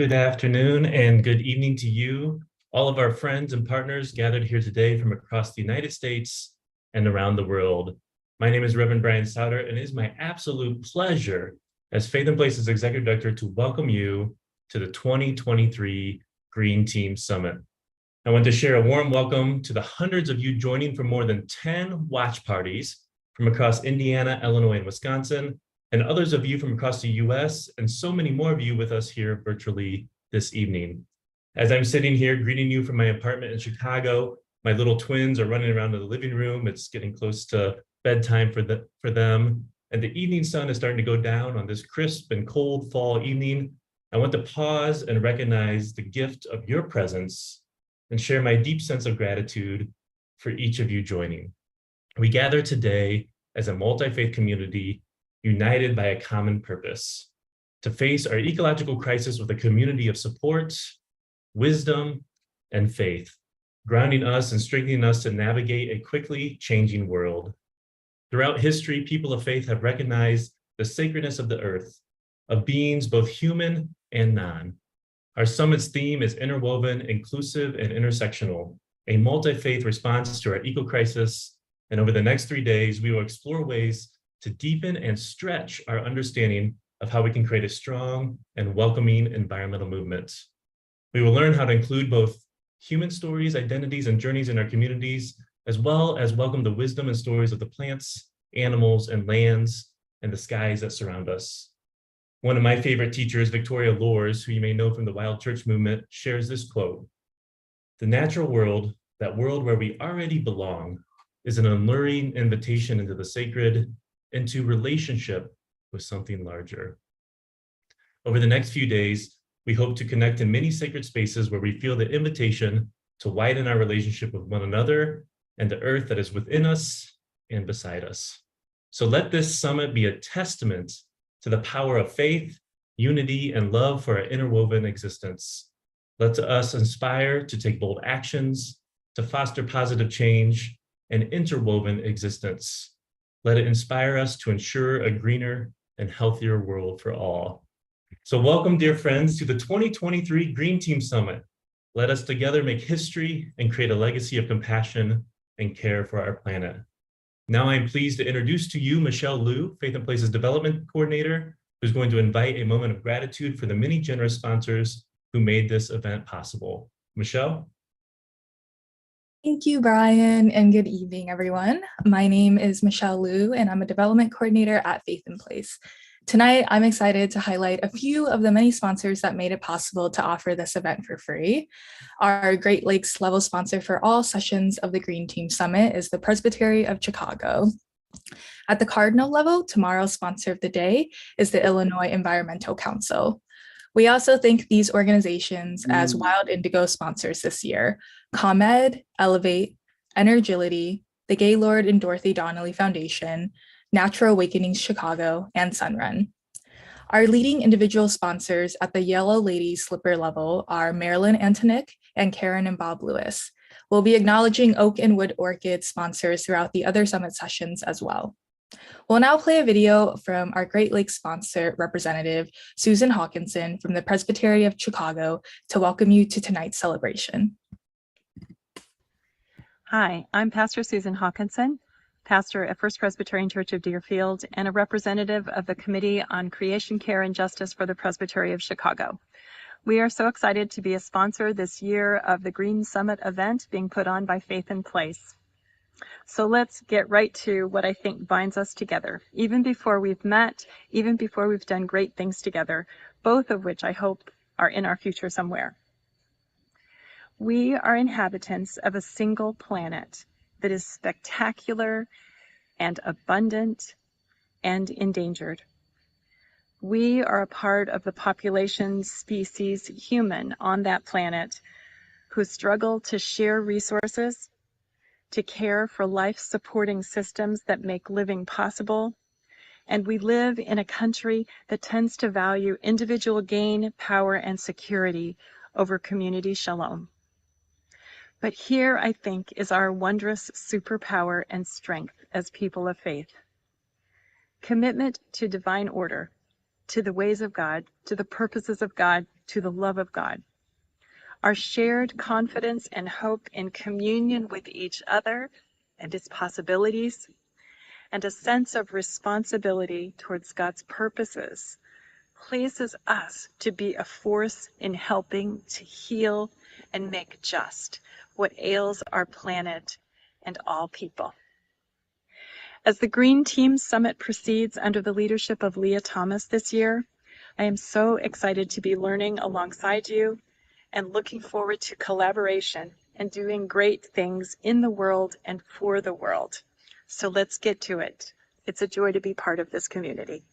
Good afternoon and good evening to you, all of our friends and partners gathered here today from across the United States and around the world. My name is Reverend Brian Souter, and it is my absolute pleasure as Faith in Place's Executive Director to welcome you to the 2023 Green Team Summit. I want to share a warm welcome to the hundreds of you joining from more than 10 watch parties from across Indiana, Illinois, and Wisconsin, and others of you from across the US, and so many more of you with us here virtually this evening. As I'm sitting here greeting you from my apartment in Chicago, my little twins are running around in the living room. It's getting close to bedtime for them, and the evening sun is starting to go down on this crisp and cold fall evening. I want to pause and recognize the gift of your presence and share my deep sense of gratitude for each of you joining. We gather today as a multi-faith community united by a common purpose, to face our ecological crisis with a community of support, wisdom, and faith, grounding us and strengthening us to navigate a quickly changing world. Throughout history, people of faith have recognized the sacredness of the earth, of beings both human and non. Our summit's theme is interwoven, inclusive, and intersectional, a multi-faith response to our eco-crisis. And over the next 3 days, we will explore ways to deepen and stretch our understanding of how we can create a strong and welcoming environmental movement. We will learn how to include both human stories, identities, and journeys in our communities, as well as welcome the wisdom and stories of the plants, animals, and lands, and the skies that surround us. One of my favorite teachers, Victoria Lours, who you may know from the Wild Church movement, shares this quote: "The natural world, that world where we already belong, is an alluring invitation into the sacred, into relationship with something larger." Over the next few days, we hope to connect in many sacred spaces where we feel the invitation to widen our relationship with one another and the earth that is within us and beside us. So let this summit be a testament to the power of faith, unity, and love for our interwoven existence. Let us inspire to take bold actions, to foster positive change and interwoven existence. Let it inspire us to ensure a greener and healthier world for all. So welcome, dear friends, to the 2023 Green Team Summit. Let us together make history and create a legacy of compassion and care for our planet. Now I'm pleased to introduce to you Michelle Liu, Faith in Place's Development Coordinator, who's going to invite a moment of gratitude for the many generous sponsors who made this event possible. Michelle? Thank you, Brian, and good evening, everyone. My name is Michelle Liu, and I'm a development coordinator at Faith in Place. Tonight, I'm excited to highlight a few of the many sponsors that made it possible to offer this event for free. Our Great Lakes level sponsor for all sessions of the Green Team Summit is the Presbytery of Chicago. At the Cardinal level, tomorrow's sponsor of the day is the Illinois Environmental Council. We also thank these organizations as Wild Indigo sponsors this year: ComEd, Elevate, Energility, the Gaylord and Dorothy Donnelly Foundation, Natural Awakenings Chicago, and Sunrun. Our leading individual sponsors at the Yellow Lady Slipper level are Marilyn Antonick and Karen and Bob Lewis. We'll be acknowledging Oak and Wood Orchid sponsors throughout the other summit sessions as well. We'll now play a video from our Great Lakes sponsor representative, Susan Hawkinson from the Presbytery of Chicago, to welcome you to tonight's celebration. Hi, I'm Pastor Susan Hawkinson, pastor at First Presbyterian Church of Deerfield and a representative of the Committee on Creation, Care, and Justice for the Presbytery of Chicago. We are so excited to be a sponsor this year of the Green Summit event being put on by Faith in Place. So let's get right to what I think binds us together, even before we've met, even before we've done great things together, both of which I hope are in our future somewhere. We are inhabitants of a single planet that is spectacular and abundant and endangered. We are a part of the population species human on that planet who struggle to share resources, to care for life-supporting systems that make living possible, and we live in a country that tends to value individual gain, power, and security over community shalom. But here, I think, is our wondrous superpower and strength as people of faith. Commitment to divine order, to the ways of God, to the purposes of God, to the love of God. Our shared confidence and hope in communion with each other and its possibilities, and a sense of responsibility towards God's purposes pleases us to be a force in helping to heal and make just what ails our planet and all people. As the Green Team Summit proceeds under the leadership of Leah Thomas this year, I am so excited to be learning alongside you and looking forward to collaboration and doing great things in the world and for the world. So let's get to it. It's a joy to be part of this community.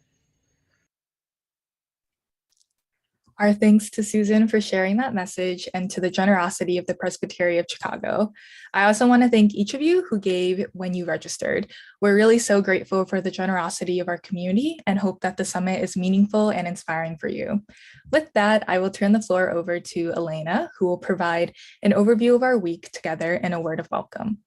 Our thanks to Susan for sharing that message and to the generosity of the Presbytery of Chicago. I also want to thank each of you who gave when you registered. We're really so grateful for the generosity of our community and hope that the summit is meaningful and inspiring for you. With that, I will turn the floor over to Elena, who will provide an overview of our week together and a word of welcome.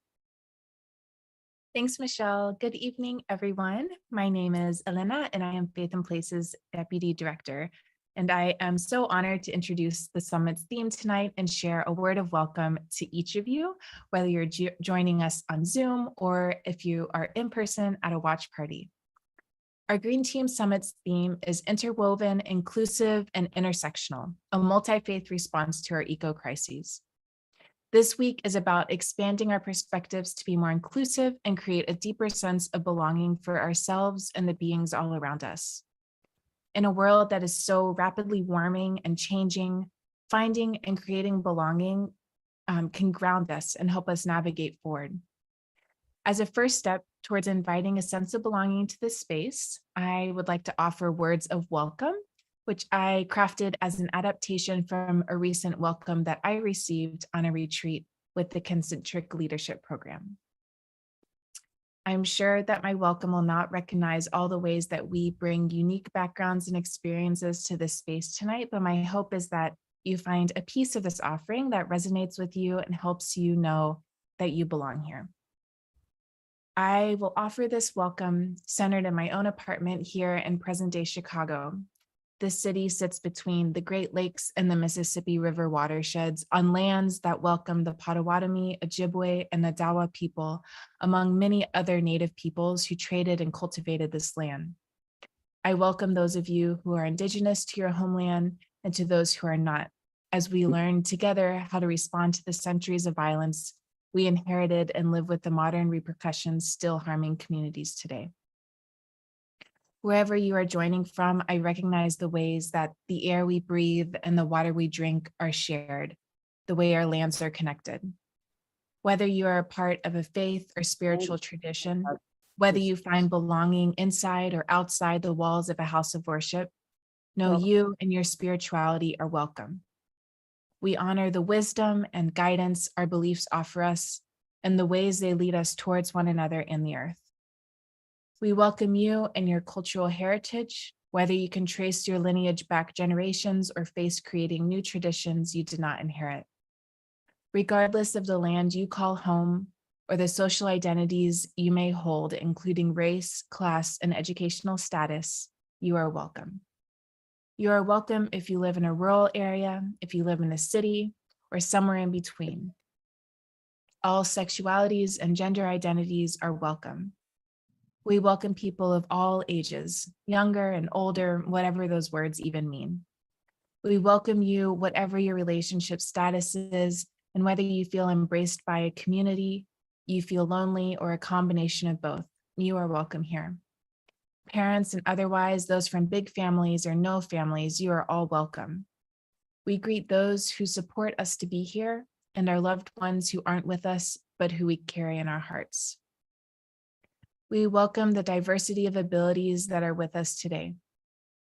Thanks, Michelle. Good evening, everyone. My name is Elena, and I am Faith and Places Deputy Director. And I am so honored to introduce the summit's theme tonight and share a word of welcome to each of you, whether you're joining us on Zoom or if you are in person at a watch party. Our Green Team Summit's theme is Interwoven, Inclusive, and Intersectional, a multi-faith response to our eco-crises. This week is about expanding our perspectives to be more inclusive and create a deeper sense of belonging for ourselves and the beings all around us. In a world that is so rapidly warming and changing, finding and creating belonging can ground us and help us navigate forward. As a first step towards inviting a sense of belonging to this space, I would like to offer words of welcome, which I crafted as an adaptation from a recent welcome that I received on a retreat with the Concentric Leadership Program. I'm sure that my welcome will not recognize all the ways that we bring unique backgrounds and experiences to this space tonight, but my hope is that you find a piece of this offering that resonates with you and helps you know that you belong here. I will offer this welcome centered in my own apartment here in present-day Chicago. This city sits between the Great Lakes and the Mississippi River watersheds on lands that welcome the Potawatomi, Ojibwe, and Nadawa people, among many other Native peoples who traded and cultivated this land. I welcome those of you who are Indigenous to your homeland and to those who are not, as we learn together how to respond to the centuries of violence we inherited and live with the modern repercussions still harming communities today. Wherever you are joining from, I recognize the ways that the air we breathe and the water we drink are shared, the way our lands are connected. Whether you are a part of a faith or spiritual tradition, whether you find belonging inside or outside the walls of a house of worship, know you and your spirituality are welcome. We honor the wisdom and guidance our beliefs offer us and the ways they lead us towards one another in the earth. We welcome you and your cultural heritage, whether you can trace your lineage back generations or face creating new traditions you did not inherit. Regardless of the land you call home or the social identities you may hold, including race, class, and educational status, you are welcome. You are welcome if you live in a rural area, if you live in a city, or somewhere in between. All sexualities and gender identities are welcome. We welcome people of all ages, younger and older, whatever those words even mean. We welcome you, whatever your relationship status is, and whether you feel embraced by a community, you feel lonely, or a combination of both, you are welcome here. Parents and otherwise, those from big families or no families, you are all welcome. We greet those who support us to be here and our loved ones who aren't with us, but who we carry in our hearts. We welcome the diversity of abilities that are with us today.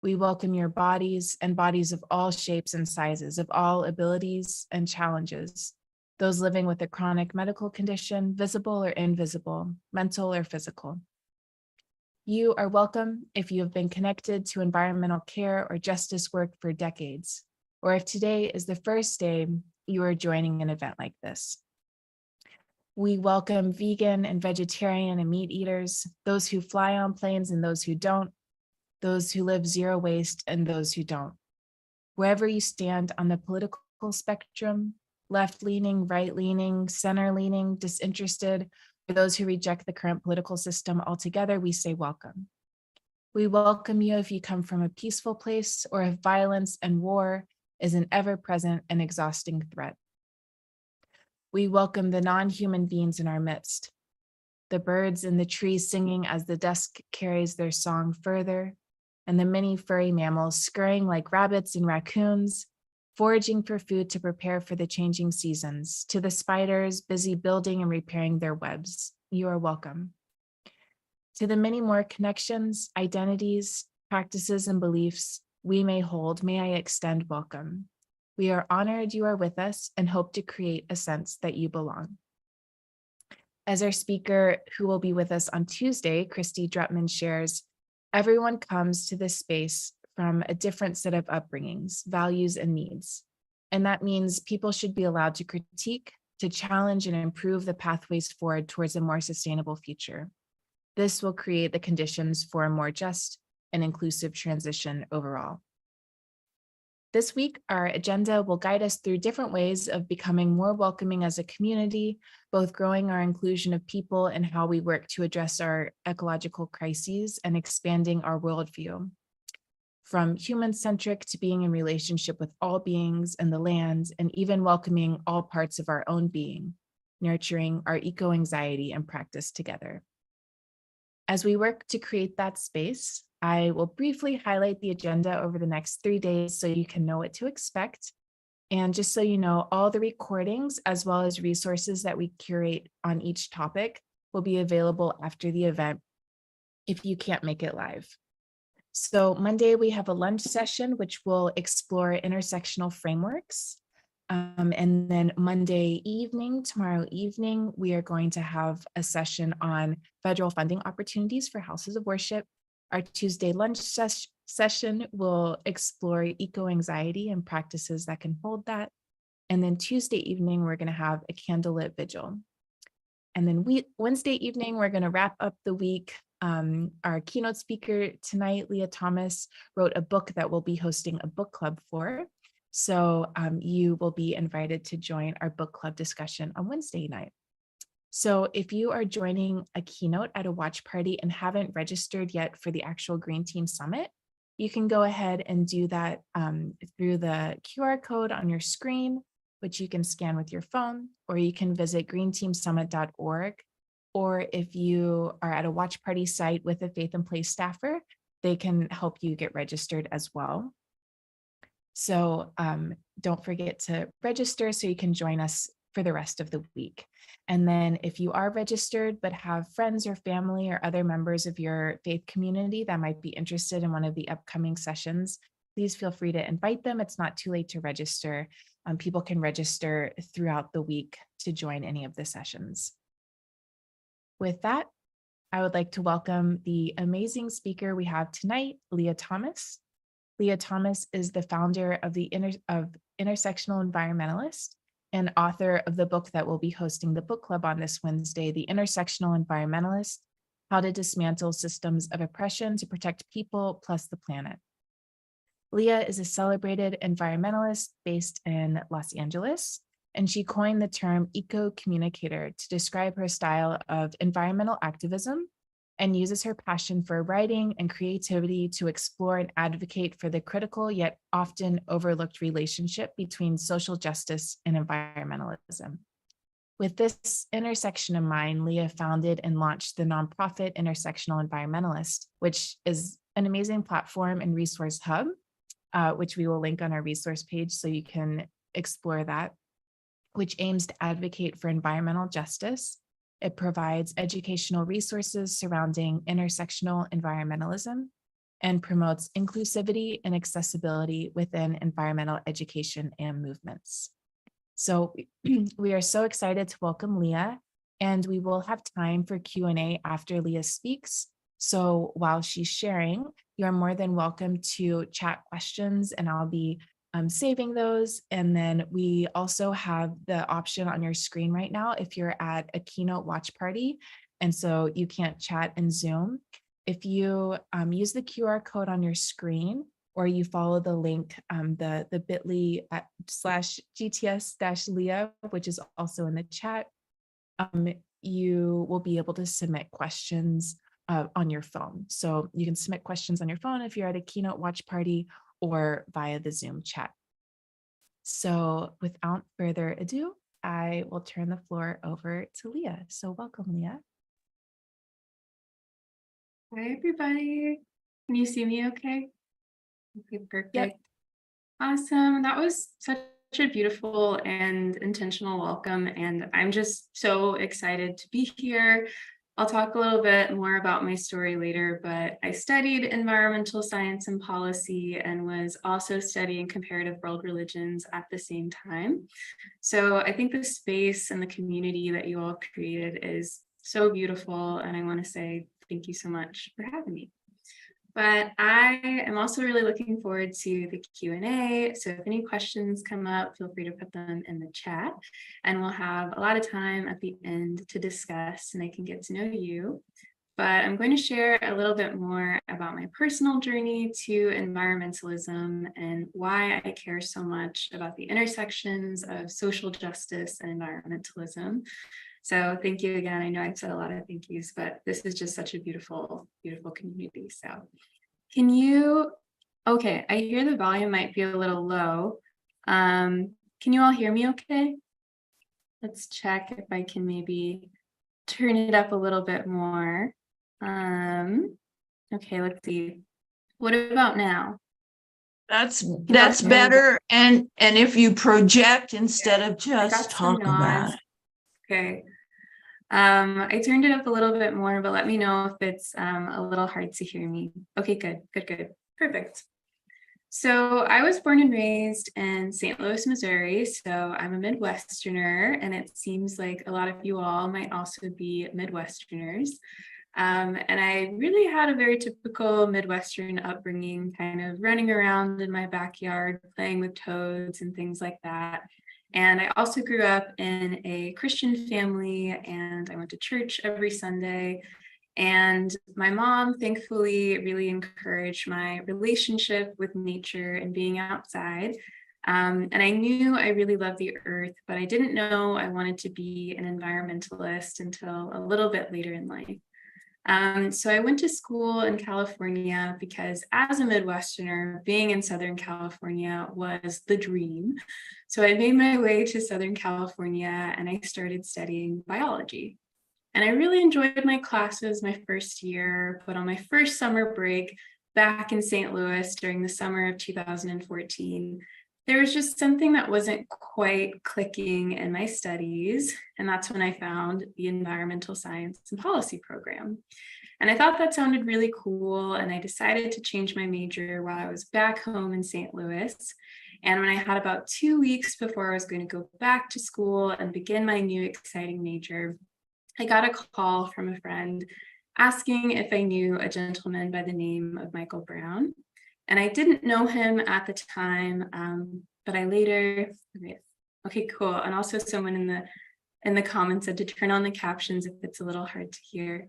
We welcome your bodies and bodies of all shapes and sizes, of all abilities and challenges, those living with a chronic medical condition, visible or invisible, mental or physical. You are welcome if you have been connected to environmental care or justice work for decades, or if today is the first day you are joining an event like this. We welcome vegan and vegetarian and meat eaters, those who fly on planes and those who don't, those who live zero waste and those who don't. Wherever you stand on the political spectrum, left-leaning, right-leaning, center-leaning, disinterested, or those who reject the current political system altogether, we say welcome. We welcome you if you come from a peaceful place or if violence and war is an ever-present and exhausting threat. We welcome the non-human beings in our midst, the birds in the trees singing as the dusk carries their song further, and the many furry mammals scurrying like rabbits and raccoons, foraging for food to prepare for the changing seasons, to the spiders busy building and repairing their webs. You are welcome. To the many more connections, identities, practices, and beliefs we may hold, may I extend welcome. We are honored you are with us and hope to create a sense that you belong. As our speaker who will be with us on Tuesday, Christy Drutman shares, everyone comes to this space from a different set of upbringings, values, and needs. And that means people should be allowed to critique, to challenge and improve the pathways forward towards a more sustainable future. This will create the conditions for a more just and inclusive transition overall. This week, our agenda will guide us through different ways of becoming more welcoming as a community, both growing our inclusion of people and how we work to address our ecological crises and expanding our worldview. From human-centric to being in relationship with all beings and the land, and even welcoming all parts of our own being, nurturing our eco-anxiety and practice together. As we work to create that space, I will briefly highlight the agenda over the next 3 days so you can know what to expect. And just so you know, all the recordings as well as resources that we curate on each topic will be available after the event if you can't make it live. So Monday, we have a lunch session, which will explore intersectional frameworks. And then Monday evening, tomorrow evening, we are going to have a session on federal funding opportunities for houses of worship. Our Tuesday lunch session will explore eco-anxiety and practices that can hold that. And then Tuesday evening, we're going to have a candlelit vigil. And then Wednesday evening, we're going to wrap up the week. Our keynote speaker tonight, Leah Thomas, wrote a book that we'll be hosting a book club for. So you will be invited to join our book club discussion on Wednesday night. So if you are joining a keynote at a watch party and haven't registered yet for the actual Green Team Summit, you can go ahead and do that through the QR code on your screen, which you can scan with your phone, or you can visit greenteamsummit.org. Or if you are at a watch party site with a Faith in Place staffer, they can help you get registered as well. So don't forget to register so you can join us for the rest of the week. And then if you are registered but have friends or family or other members of your faith community that might be interested in one of the upcoming sessions, please feel free to invite them. It's not too late to register. People can register throughout the week to join any of the sessions. With that, I would like to welcome the amazing speaker we have tonight, Leah Thomas. Leah Thomas is the founder of the Intersectional Environmentalist and author of the book that will be hosting the book club on this Wednesday, The Intersectional Environmentalist: How to Dismantle Systems of Oppression to Protect People plus the Planet. Leah is a celebrated environmentalist based in Los Angeles, and she coined the term eco-communicator to describe her style of environmental activism and uses her passion for writing and creativity to explore and advocate for the critical yet often overlooked relationship between social justice and environmentalism. With this intersection in mind, Leah founded and launched the nonprofit Intersectional Environmentalist, which is an amazing platform and resource hub, which we will link on our resource page so you can explore that, which aims to advocate for environmental justice. It provides educational resources surrounding intersectional environmentalism and promotes inclusivity and accessibility within environmental education and movements. So we are so excited to welcome Leah, and we will have time for Q&A after Leah speaks. So while she's sharing, you are more than welcome to chat questions, and I'll be saving those. And then we also have the option on your screen right now if you're at a keynote watch party, and so you can't chat in Zoom. If you use the QR code on your screen, or you follow the link, the bit.ly/GTS-Leah, which is also in the chat, you will be able to submit questions on your phone. So you can submit questions on your phone if you're at a Keynote watch party or via the Zoom chat. So without further ado, I will turn the floor over to Leah. So welcome, Leah. Hi, everybody. Can you see me okay? Okay, perfect. Yep. Awesome. That was such a beautiful and intentional welcome, and I'm just so excited to be here. I'll talk a little bit more about my story later, but I studied environmental science and policy and was also studying comparative world religions at the same time. So I think the space and the community that you all created is so beautiful, and I want to say thank you so much for having me. But I am also really looking forward to the Q&A. So if any questions come up, feel free to put them in the chat, and we'll have a lot of time at the end to discuss and I can get to know you. But I'm going to share a little bit more about my personal journey to environmentalism and why I care so much about the intersections of social justice and environmentalism. So thank you again. I know I've said a lot of thank yous, but this is just such a beautiful, beautiful community. So can you, okay, I hear the volume might be a little low. Can you all hear me okay? Let's check if I can maybe turn it up a little bit more. Okay, let's see. What about now? That's better. And if you project instead of just talk about it. Okay. I turned it up a little bit more, but let me know if it's a little hard to hear me. Okay, good. Perfect. So I was born and raised in St. Louis, Missouri. So I'm a Midwesterner, and it seems like a lot of you all might also be Midwesterners. And I really had a very typical Midwestern upbringing, kind of running around in my backyard, playing with toads and things like that. And I also grew up in a Christian family, and I went to church every Sunday. And my mom, thankfully, really encouraged my relationship with nature and being outside. And I knew I really loved the earth, but I didn't know I wanted to be an environmentalist until a little bit later in life. So I went to school in California because as a Midwesterner, being in Southern California was the dream. So I made my way to Southern California and I started studying biology. And I really enjoyed my classes my first year, but on my first summer break back in St. Louis during the summer of 2014, there was just something that wasn't quite clicking in my studies. And that's when I found the environmental science and policy program. And I thought that sounded really cool. And I decided to change my major while I was back home in St. Louis. And when I had about 2 weeks before I was going to go back to school and begin my new exciting major, I got a call from a friend asking if I knew a gentleman by the name of Michael Brown. And I didn't know him at the time, but I later, okay, cool. And also someone in the comments said to turn on the captions if it's a little hard to hear.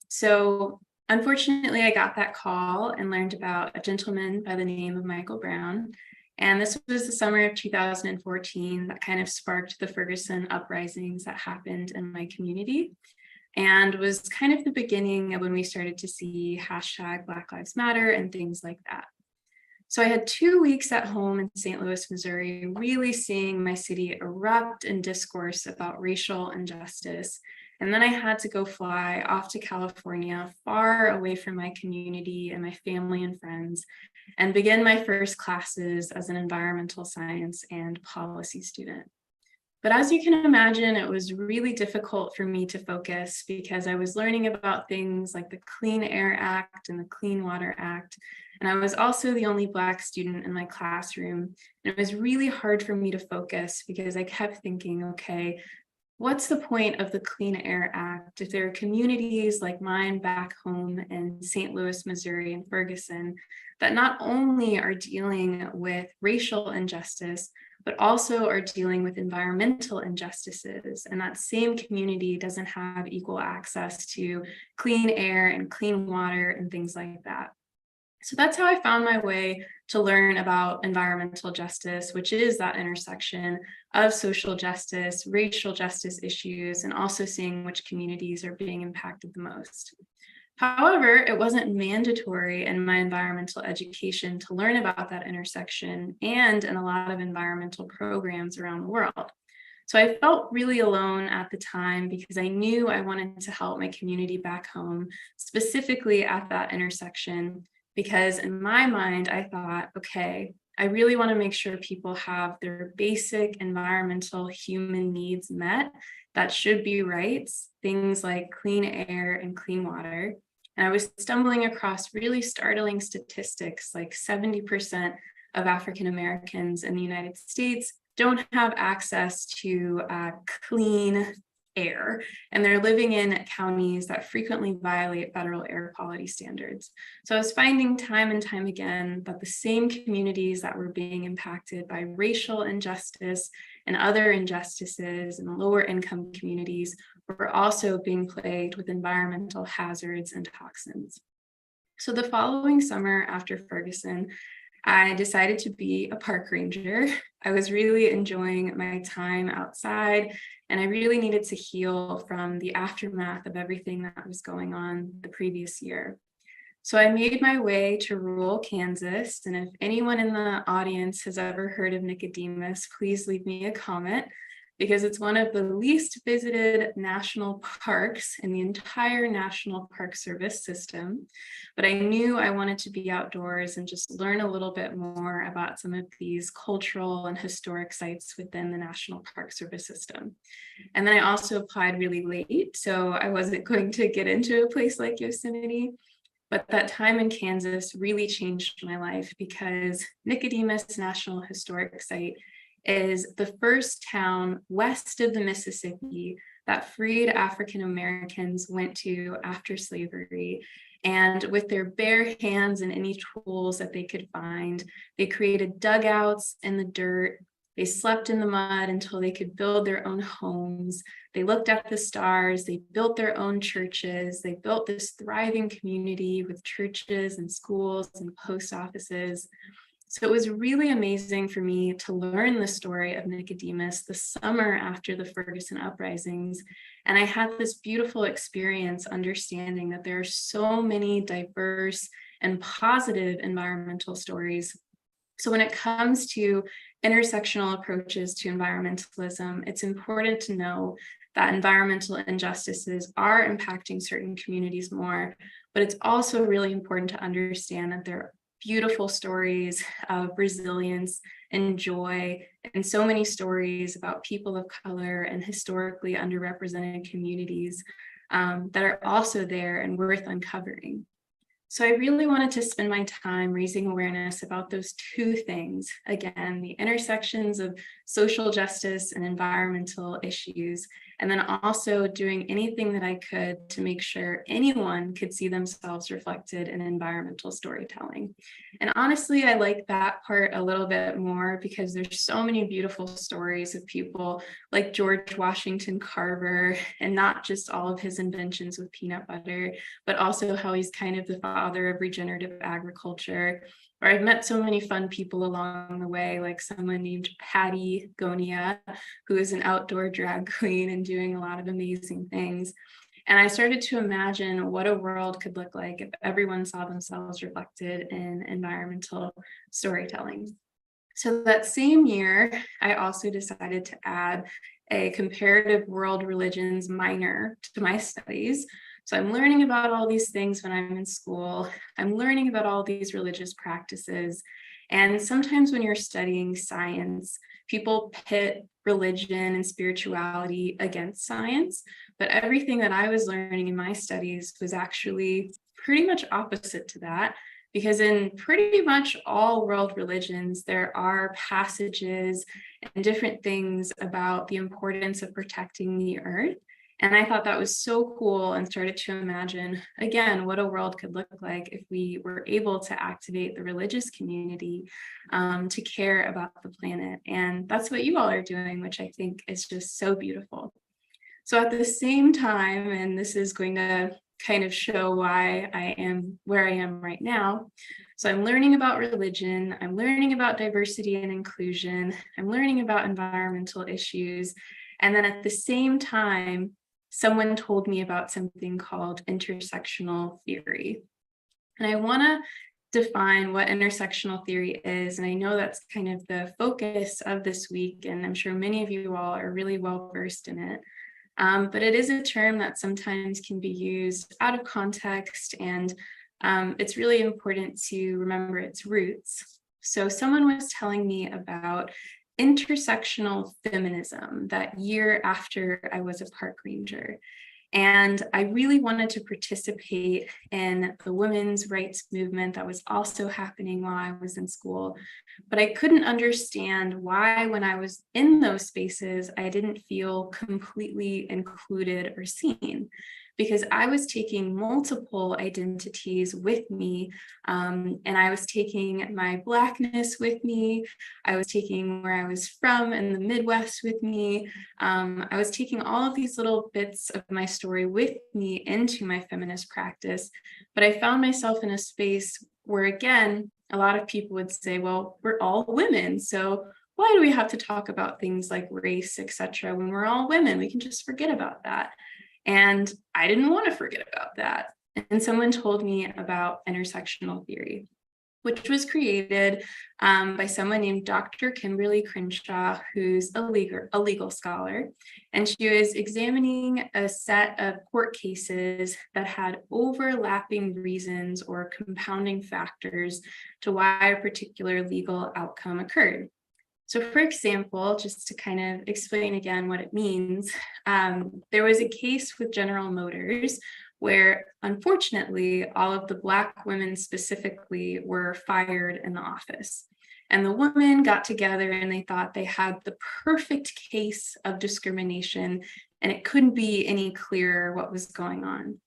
So unfortunately, I got that call and learned about a gentleman by the name of Michael Brown. And this was the summer of 2014 that kind of sparked the Ferguson uprisings that happened in my community, and was kind of the beginning of when we started to see hashtag Black Lives Matter and things like that. So I had 2 weeks at home in St. Louis, Missouri, really seeing my city erupt in discourse about racial injustice. And then I had to go fly off to California, far away from my community and my family and friends, and begin my first classes as an environmental science and policy student. But as you can imagine, it was really difficult for me to focus because I was learning about things like the Clean Air Act and the Clean Water Act. And I was also the only Black student in my classroom. And it was really hard for me to focus because I kept thinking, okay, what's the point of the Clean Air Act if there are communities like mine back home in St. Louis, Missouri, and Ferguson that not only are dealing with racial injustice, but also are dealing with environmental injustices, and that same community doesn't have equal access to clean air and clean water and things like that. So that's how I found my way to learn about environmental justice, which is that intersection of social justice, racial justice issues, and also seeing which communities are being impacted the most. However, it wasn't mandatory in my environmental education to learn about that intersection and in a lot of environmental programs around the world. So I felt really alone at the time because I knew I wanted to help my community back home, specifically at that intersection, because in my mind, I thought, okay, I really want to make sure people have their basic environmental human needs met. That should be rights, things like clean air and clean water. And I was stumbling across really startling statistics, like 70% of African Americans in the United States don't have access to clean air, and they're living in counties that frequently violate federal air quality standards. So I was finding time and time again that the same communities that were being impacted by racial injustice and other injustices in lower income communities were also being plagued with environmental hazards and toxins. So the following summer after Ferguson, I decided to be a park ranger. I was really enjoying my time outside, and I really needed to heal from the aftermath of everything that was going on the previous year. So I made my way to rural Kansas, and if anyone in the audience has ever heard of Nicodemus, please leave me a comment, because it's one of the least visited national parks in the entire National Park Service system. But I knew I wanted to be outdoors and just learn a little bit more about some of these cultural and historic sites within the National Park Service system. And then I also applied really late, so I wasn't going to get into a place like Yosemite. But that time in Kansas really changed my life, because Nicodemus National Historic Site is the first town west of the Mississippi that freed African Americans went to after slavery. And with their bare hands and any tools that they could find, they created dugouts in the dirt. They slept in the mud until they could build their own homes. They looked at the stars. They built their own churches. They built this thriving community with churches and schools and post offices. So it was really amazing for me to learn the story of Nicodemus the summer after the Ferguson uprisings. And I had this beautiful experience understanding that there are so many diverse and positive environmental stories. So when it comes to intersectional approaches to environmentalism, it's important to know that environmental injustices are impacting certain communities more, but it's also really important to understand that there are beautiful stories of resilience and joy, and so many stories about people of color and historically underrepresented communities that are also there and worth uncovering. So I really wanted to spend my time raising awareness about those two things. Again, the intersections of social justice and environmental issues, and then also doing anything that I could to make sure anyone could see themselves reflected in environmental storytelling. And honestly, I like that part a little bit more because there's so many beautiful stories of people like George Washington Carver, and not just all of his inventions with peanut butter, but also how he's kind of the father of regenerative agriculture. Or I've met so many fun people along the way, like someone named Patty Gonia, who is an outdoor drag queen and doing a lot of amazing things. And I started to imagine what a world could look like if everyone saw themselves reflected in environmental storytelling. So that same year, I also decided to add a comparative world religions minor to my studies. So I'm learning about all these things when I'm in school. I'm learning about all these religious practices. And sometimes when you're studying science, people pit religion and spirituality against science. But everything that I was learning in my studies was actually pretty much opposite to that. Because in pretty much all world religions, there are passages and different things about the importance of protecting the earth. And I thought that was so cool, and started to imagine, again, what a world could look like if we were able to activate the religious community to care about the planet. And that's what you all are doing, which I think is just so beautiful. So at the same time, and this is going to kind of show why I am where I am right now. So I'm learning about religion, I'm learning about diversity and inclusion, I'm learning about environmental issues. And then at the same time, someone told me about something called intersectional theory. And I want to define what intersectional theory is. And I know that's kind of the focus of this week, and I'm sure many of you all are really well versed in it. But it is a term that sometimes can be used out of context, and it's really important to remember its roots. So someone was telling me about intersectional feminism that year after I was a park ranger. And I really wanted to participate in the women's rights movement that was also happening while I was in school. But I couldn't understand why, when I was in those spaces, I didn't feel completely included or seen, because I was taking multiple identities with me. And I was taking my Blackness with me. I was taking where I was from in the Midwest with me. I was taking all of these little bits of my story with me into my feminist practice. But I found myself in a space where, again, a lot of people would say, well, we're all women, so why do we have to talk about things like race, etc., when we're all women? We can just forget about that. And I didn't want to forget about that. And someone told me about intersectional theory, which was created by someone named Dr. Kimberly Crenshaw, who's a legal scholar. And she was examining a set of court cases that had overlapping reasons or compounding factors to why a particular legal outcome occurred. So for example, just to kind of explain again what it means, there was a case with General Motors where, unfortunately, all of the Black women specifically were fired in the office. And the women got together and they thought they had the perfect case of discrimination, and it couldn't be any clearer what was going on.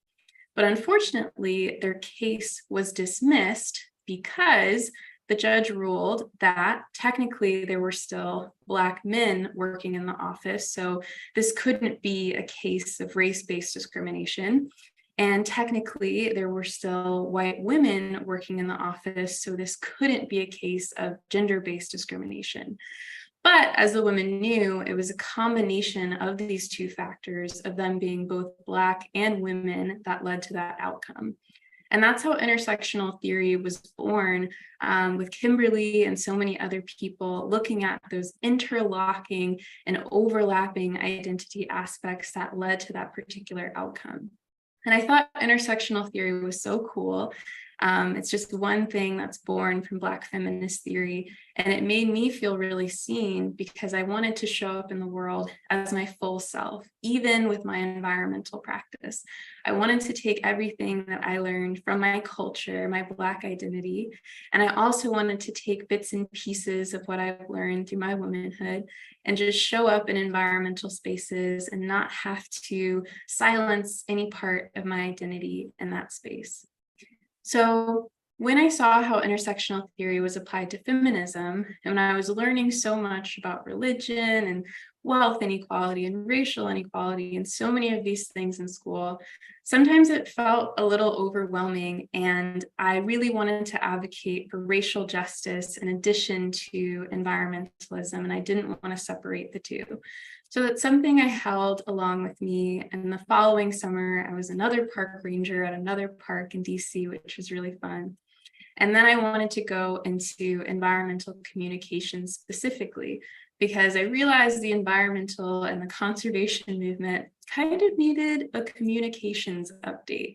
But unfortunately, their case was dismissed because the judge ruled that technically there were still Black men working in the office, so this couldn't be a case of race-based discrimination. And technically there were still white women working in the office, so this couldn't be a case of gender-based discrimination. But as the women knew, it was a combination of these two factors, of them being both Black and women, that led to that outcome. And that's how intersectional theory was born, with Kimberly and so many other people looking at those interlocking and overlapping identity aspects that led to that particular outcome. And I thought intersectional theory was so cool. It's just one thing that's born from Black feminist theory. And it made me feel really seen because I wanted to show up in the world as my full self, even with my environmental practice. I wanted to take everything that I learned from my culture, my Black identity. And I also wanted to take bits and pieces of what I've learned through my womanhood and just show up in environmental spaces and not have to silence any part of my identity in that space. So when I saw how intersectional theory was applied to feminism, and when I was learning so much about religion and wealth inequality and racial inequality and so many of these things in school, sometimes it felt a little overwhelming, and I really wanted to advocate for racial justice in addition to environmentalism, and I didn't want to separate the two. So that's something I held along with me. And the following summer, I was another park ranger at another park in DC, which was really fun. And then I wanted to go into environmental communication specifically, because I realized the environmental and the conservation movement kind of needed a communications update.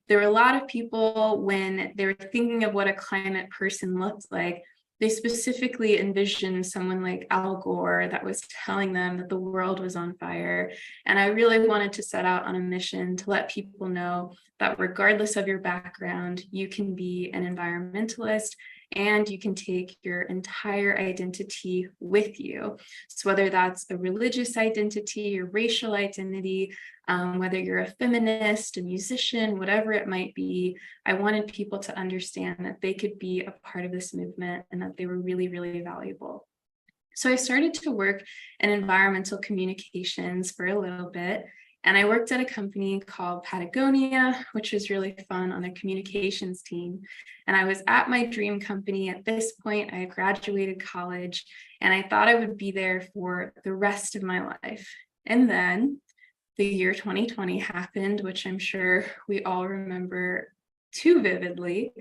There were a lot of people, when they were thinking of what a climate person looked like, they specifically envisioned someone like Al Gore that was telling them that the world was on fire. And I really wanted to set out on a mission to let people know that regardless of your background, you can be an environmentalist and you can take your entire identity with you. So whether that's a religious identity or racial identity, whether you're a feminist, a musician, whatever it might be, I wanted people to understand that they could be a part of this movement and that they were really, really valuable. So I started to work in environmental communications for a little bit. And I worked at a company called Patagonia, which was really fun, on their communications team. And I was at my dream company at this point. I had graduated college, and I thought I would be there for the rest of my life. And then the year 2020 happened, which I'm sure we all remember too vividly.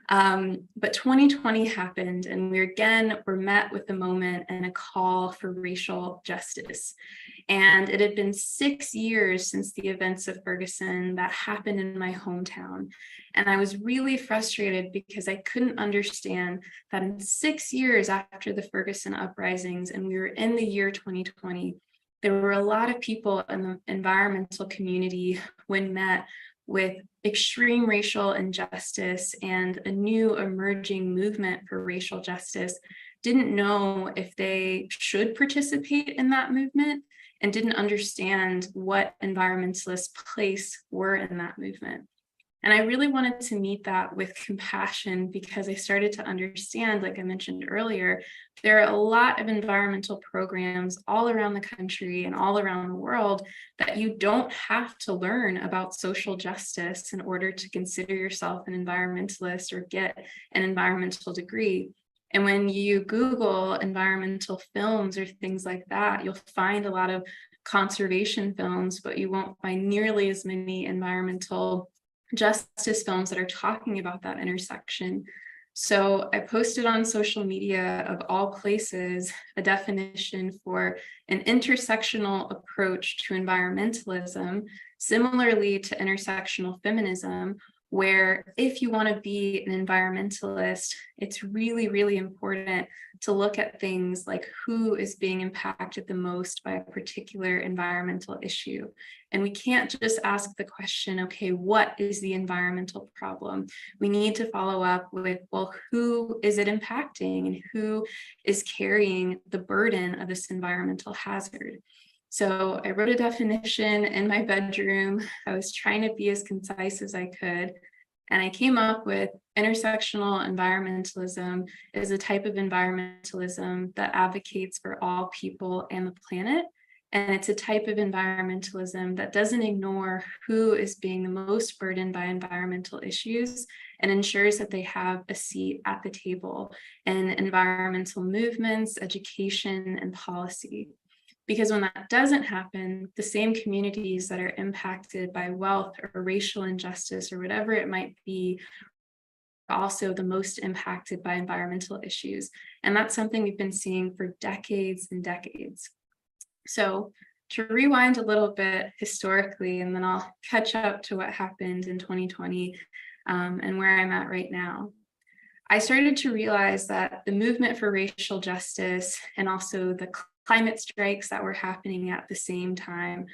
But 2020 happened, and we again were met with a moment and a call for racial justice. And it had been 6 years since the events of Ferguson that happened in my hometown. And I was really frustrated because I couldn't understand that in 6 years after the Ferguson uprisings, and we were in the year 2020, there were a lot of people in the environmental community when met with extreme racial injustice and a new emerging movement for racial justice, didn't know if they should participate in that movement and didn't understand what environmentalists' place were in that movement. And I really wanted to meet that with compassion, because I started to understand, like I mentioned earlier, there are a lot of environmental programs all around the country and all around the world that you don't have to learn about social justice in order to consider yourself an environmentalist or get an environmental degree. And when you Google environmental films or things like that, you'll find a lot of conservation films, but you won't find nearly as many environmental justice films that are talking about that intersection. So I posted on social media, of all places, a definition for an intersectional approach to environmentalism, similarly to intersectional feminism, where if you want to be an environmentalist, it's really, really important to look at things like who is being impacted the most by a particular environmental issue. And we can't just ask the question, okay, what is the environmental problem? We need to follow up with, well, who is it impacting and who is carrying the burden of this environmental hazard? So I wrote a definition in my bedroom. I was trying to be as concise as I could. And I came up with intersectional environmentalism is a type of environmentalism that advocates for all people and the planet. And it's a type of environmentalism that doesn't ignore who is being the most burdened by environmental issues and ensures that they have a seat at the table in environmental movements, education, and policy. Because when that doesn't happen, the same communities that are impacted by wealth or racial injustice or whatever it might be are also the most impacted by environmental issues. And that's something we've been seeing for decades and decades. So to rewind a little bit historically, and then I'll catch up to what happened in 2020 and where I'm at right now. I started to realize that the movement for racial justice and also the climate strikes that were happening at the same time,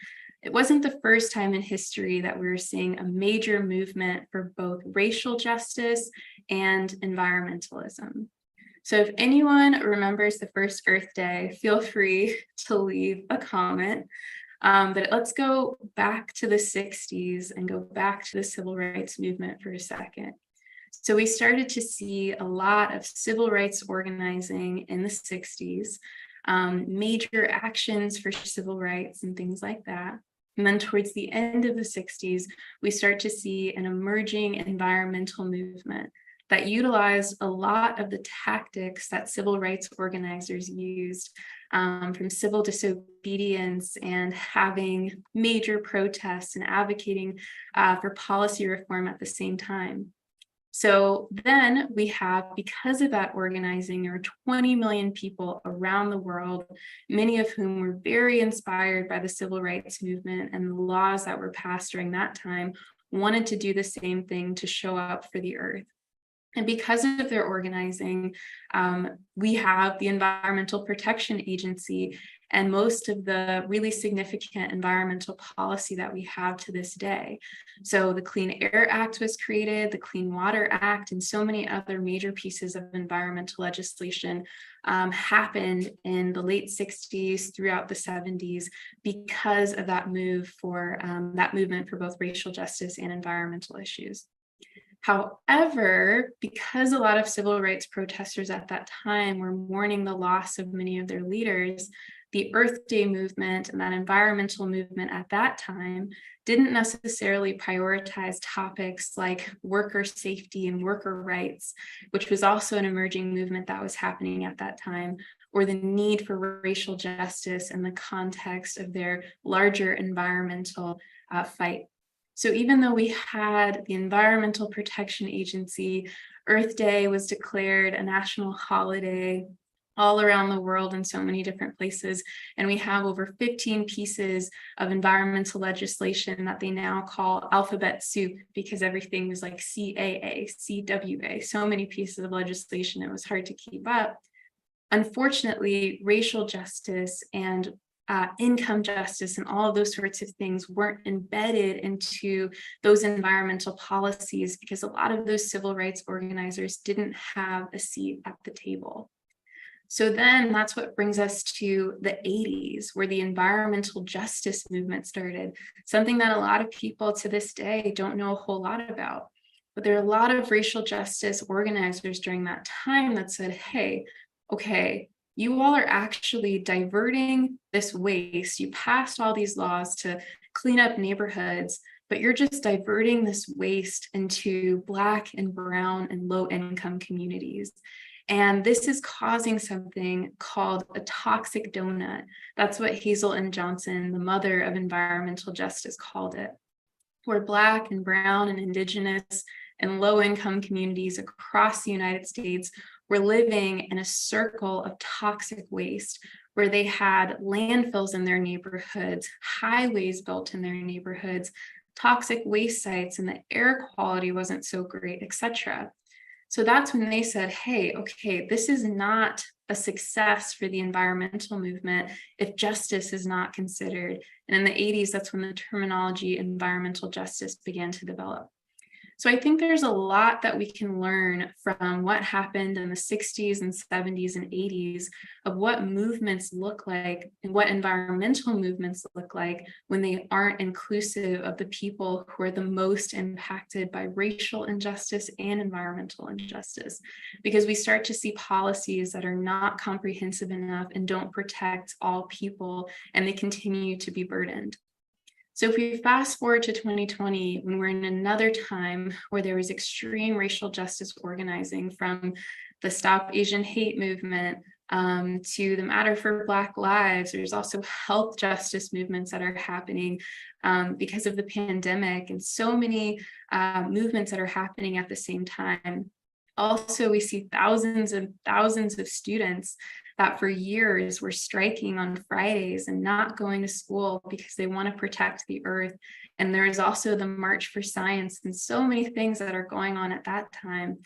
it wasn't the first time in history that we were seeing a major movement for both racial justice and environmentalism. So if anyone remembers the first Earth Day, feel free to leave a comment. But let's go back to the 60s and go back to the civil rights movement for a second. So we started to see a lot of civil rights organizing in the 60s, major actions for civil rights and things like that. And then towards the end of the 60s, we start to see an emerging environmental movement that utilized a lot of the tactics that civil rights organizers used, from civil disobedience and having major protests and advocating for policy reform at the same time. So then we have, because of that organizing, there were 20 million people around the world, many of whom were very inspired by the civil rights movement and the laws that were passed during that time, wanted to do the same thing to show up for the earth. And because of their organizing, we have the Environmental Protection Agency and most of the really significant environmental policy that we have to this day. So the Clean Air Act was created, the Clean Water Act, and so many other major pieces of environmental legislation happened in the late 60s throughout the 70s because of that move for that movement for both racial justice and environmental issues. However, because a lot of civil rights protesters at that time were mourning the loss of many of their leaders, the Earth Day movement and that environmental movement at that time didn't necessarily prioritize topics like worker safety and worker rights, which was also an emerging movement that was happening at that time, or the need for racial justice in the context of their larger environmental fight. So even though we had the Environmental Protection Agency, Earth Day was declared a national holiday all around the world in so many different places, and we have over 15 pieces of environmental legislation that they now call alphabet soup, because everything was like CAA, CWA, so many pieces of legislation, it was hard to keep up. Unfortunately, racial justice and income justice and all of those sorts of things weren't embedded into those environmental policies because a lot of those civil rights organizers didn't have a seat at the table. So then that's what brings us to the 80s, where the environmental justice movement started, something that a lot of people to this day don't know a whole lot about. But there are a lot of racial justice organizers during that time that said, hey, okay, you all are actually diverting this waste. You passed all these laws to clean up neighborhoods, but you're just diverting this waste into Black and brown and low income communities. And this is causing something called a toxic donut. That's what Hazel M. Johnson, the mother of environmental justice, called it, where Black and brown and Indigenous and low income communities across the United States were living in a circle of toxic waste, where they had landfills in their neighborhoods, highways built in their neighborhoods, toxic waste sites, and the air quality wasn't so great, etc. So that's when they said, hey, okay, this is not a success for the environmental movement if justice is not considered. And in the 80s, that's when the terminology environmental justice began to develop. So I think there's a lot that we can learn from what happened in the 60s and 70s and 80s of what movements look like and what environmental movements look like when they aren't inclusive of the people who are the most impacted by racial injustice and environmental injustice. Because we start to see policies that are not comprehensive enough and don't protect all people, and they continue to be burdened. So if we fast forward to 2020, when we're in another time where there was extreme racial justice organizing, from the Stop Asian Hate movement to the Matter for Black Lives, there's also health justice movements that are happening because of the pandemic, and so many movements that are happening at the same time. Also, we see thousands and thousands of students that for years were striking on Fridays and not going to school because they want to protect the earth. And there is also the March for Science and so many things that are going on at that time.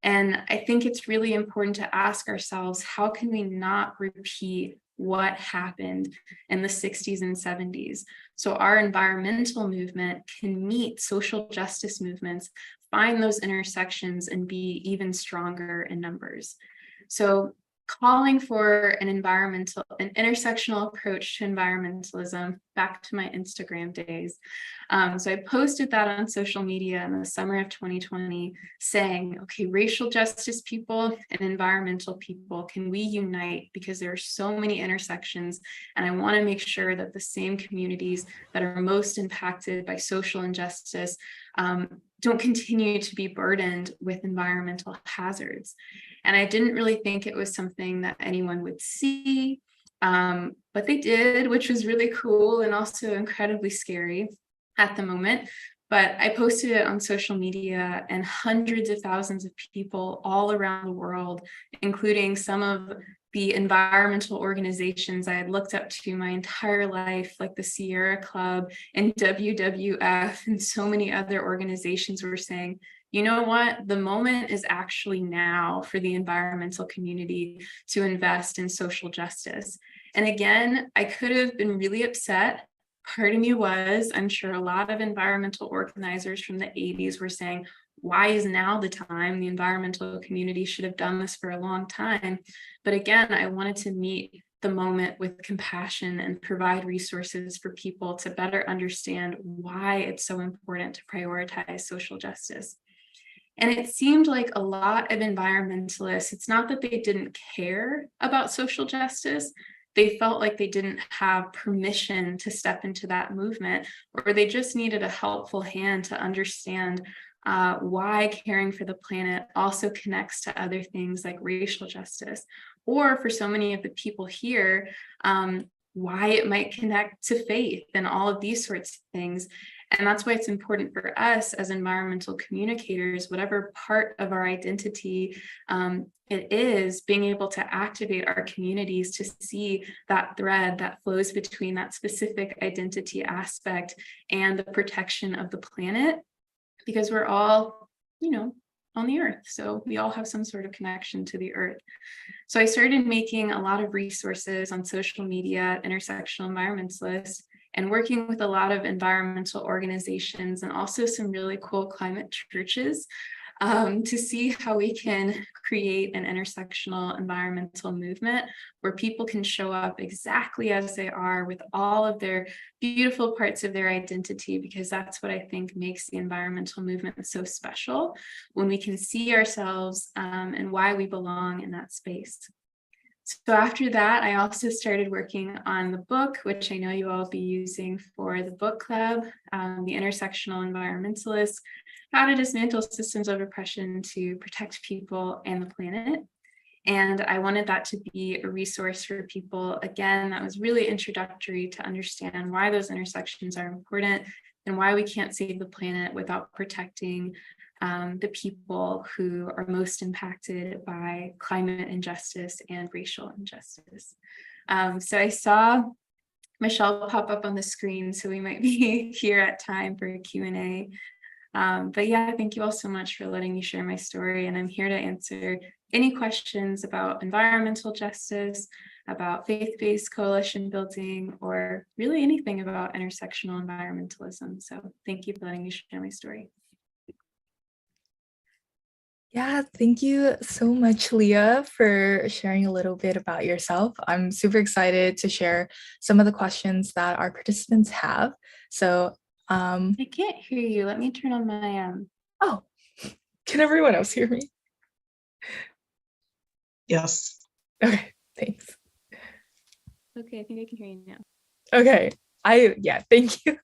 And I think it's really important to ask ourselves, how can we not repeat what happened in the 60s and 70s? So our environmental movement can meet social justice movements, find those intersections, and be even stronger in numbers. So calling for an intersectional approach to environmentalism, back to my Instagram days. So I posted that on social media in the summer of 2020, saying, okay, racial justice people and environmental people, can we unite? Because there are so many intersections, and I want to make sure that the same communities that are most impacted by social injustice don't continue to be burdened with environmental hazards. And I didn't really think it was something that anyone would see, but they did, which was really cool and also incredibly scary at the moment. But I posted it on social media, and hundreds of thousands of people all around the world, including some of the environmental organizations I had looked up to my entire life, like the Sierra Club and WWF and so many other organizations, were saying, you know what, the moment is actually now for the environmental community to invest in social justice. And again, I could have been really upset. Part of me was, I'm sure a lot of environmental organizers from the 80s were saying, why is now the time? The environmental community should have done this for a long time. But again, I wanted to meet the moment with compassion and provide resources for people to better understand why it's so important to prioritize social justice. And it seemed like a lot of environmentalists, it's not that they didn't care about social justice, they felt like they didn't have permission to step into that movement, or they just needed a helpful hand to understand why caring for the planet also connects to other things like racial justice, or for so many of the people here, why it might connect to faith and all of these sorts of things. And that's why it's important for us as environmental communicators, whatever part of our identity it is, being able to activate our communities to see that thread that flows between that specific identity aspect and the protection of the planet, because we're all, on the earth. So we all have some sort of connection to the earth. So I started making a lot of resources on social media, Intersectional Environmentalists, and working with a lot of environmental organizations and also some really cool climate churches to see how we can create an intersectional environmental movement where people can show up exactly as they are with all of their beautiful parts of their identity, because that's what I think makes the environmental movement so special, when we can see ourselves and why we belong in that space. So after that, I also started working on the book, which I know you all will be using for the book club, the Intersectional Environmentalists, How to Dismantle Systems of Oppression to Protect People and the Planet. And I wanted that to be a resource for people, again, that was really introductory to understand why those intersections are important and why we can't save the planet without protecting the people who are most impacted by climate injustice and racial injustice. So I saw Michelle pop up on the screen, so we might be here at time for a Q&A. But yeah, thank you all so much for letting me share my story. And I'm here to answer any questions about environmental justice, about faith-based coalition building, or really anything about intersectional environmentalism. So thank you for letting me share my story. Yeah, thank you so much, Leah, for sharing a little bit about yourself. I'm super excited to share some of the questions that our participants have. So I can't hear you. Let me turn on my Oh, can everyone else hear me? Yes. Okay, thanks. Okay, I think I can hear you now. Okay, thank you.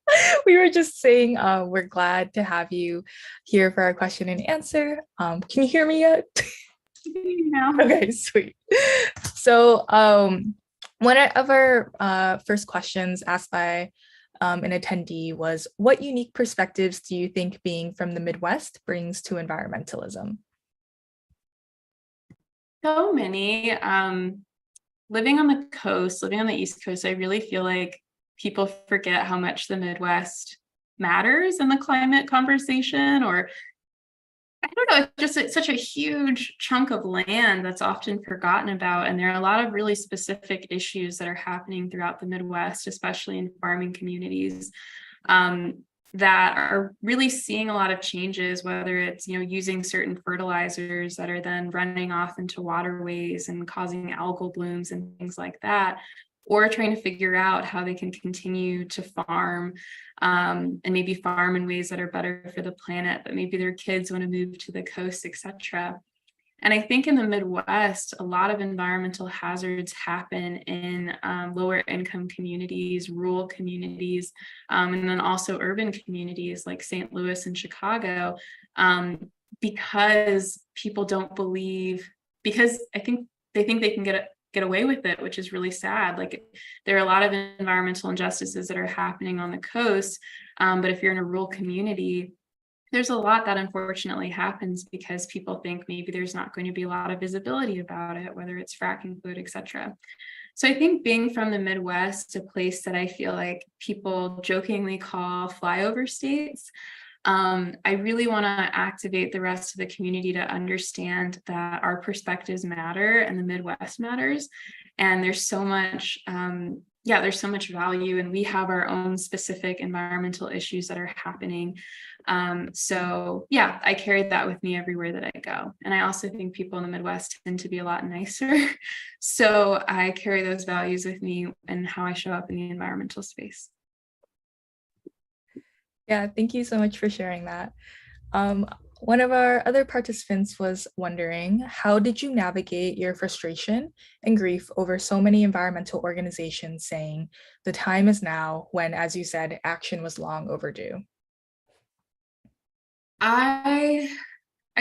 We were just saying we're glad to have you here for our question and answer. Can you hear me yet? No. Okay, sweet. So one of our first questions asked by an attendee was, what unique perspectives do you think being from the Midwest brings to environmentalism? So many. Living on the coast, living on the East Coast, I really feel like people forget how much the Midwest matters in the climate conversation, or I don't know, it's such a huge chunk of land that's often forgotten about. And there are a lot of really specific issues that are happening throughout the Midwest, especially in farming communities, that are really seeing a lot of changes, whether it's, using certain fertilizers that are then running off into waterways and causing algal blooms and things like that, or trying to figure out how they can continue to farm and maybe farm in ways that are better for the planet, but maybe their kids want to move to the coast, etc. And I think in the Midwest, a lot of environmental hazards happen in lower income communities, rural communities, and then also urban communities like St. Louis and Chicago, because people don't believe, because I think they can get away with it, which is really sad. Like, there are a lot of environmental injustices that are happening on the coast, but if you're in a rural community, there's a lot that unfortunately happens because people think maybe there's not going to be a lot of visibility about it, whether it's fracking food, etc. So I think being from the Midwest, a place that I feel like people jokingly call flyover states, I really want to activate the rest of the community to understand that our perspectives matter and the Midwest matters. And there's so much, there's so much value, and we have our own specific environmental issues that are happening. I carry that with me everywhere that I go. And I also think people in the Midwest tend to be a lot nicer. So I carry those values with me and how I show up in the environmental space. Yeah, thank you so much for sharing that. One of our other participants was wondering, how did you navigate your frustration and grief over so many environmental organizations saying the time is now when, as you said, action was long overdue? I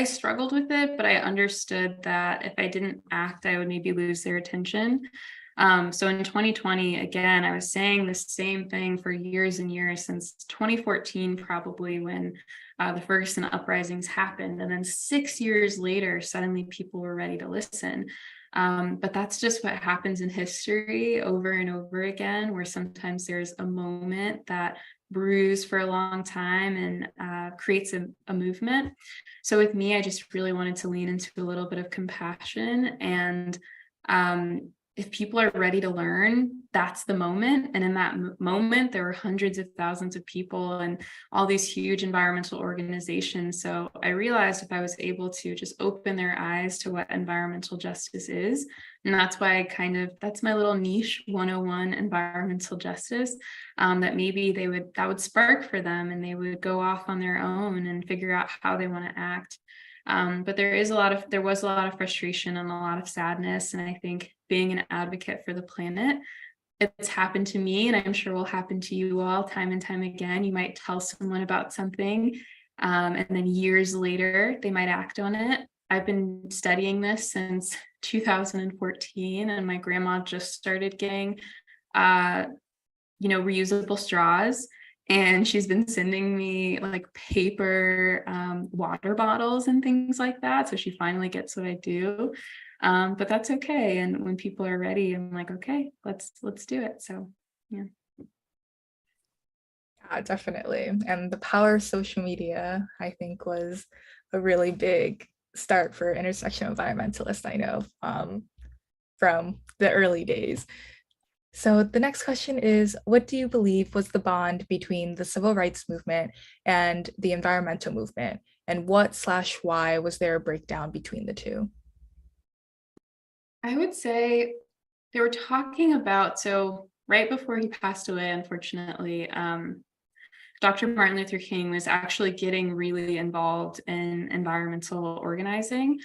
struggled with it, but I understood that if I didn't act, I would maybe lose their attention. So in 2020, again, I was saying the same thing for years and years, since 2014, probably, when the Ferguson uprisings happened. And then 6 years later, suddenly people were ready to listen. But that's just what happens in history over and over again, where sometimes there's a moment that brews for a long time and creates a movement. So with me, I just really wanted to lean into a little bit of compassion. And if people are ready to learn, that's the moment. And in that moment, there were hundreds of thousands of people and all these huge environmental organizations. So I realized if I was able to just open their eyes to what environmental justice is, and that's why that's my little niche 101 environmental justice, that maybe that would spark for them and they would go off on their own and figure out how they want to act. But there was a lot of frustration and a lot of sadness. And I think being an advocate for the planet, it's happened to me, and I'm sure will happen to you all time and time again. You might tell someone about something, and then years later, they might act on it. I've been studying this since 2014, and my grandma just started getting, reusable straws. And she's been sending me like paper water bottles and things like that. So she finally gets what I do. But that's okay. And when people are ready, I'm like, okay, let's do it. So yeah. Yeah, definitely. And the power of social media, I think, was a really big start for intersectional environmentalists, I know, from the early days. So the next question is, what do you believe was the bond between the civil rights movement and the environmental movement? And what/why was there a breakdown between the two? I would say they were talking about, so right before he passed away, unfortunately, Dr. Martin Luther King was actually getting really involved in environmental organizing.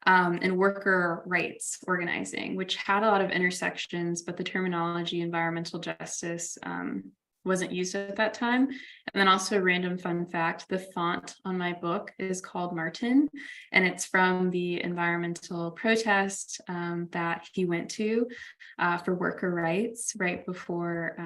And worker rights organizing, which had a lot of intersections, but the terminology environmental justice wasn't used at that time. And then also a random fun fact, the font on my book is called Martin, and it's from the environmental protest that he went to for worker rights right before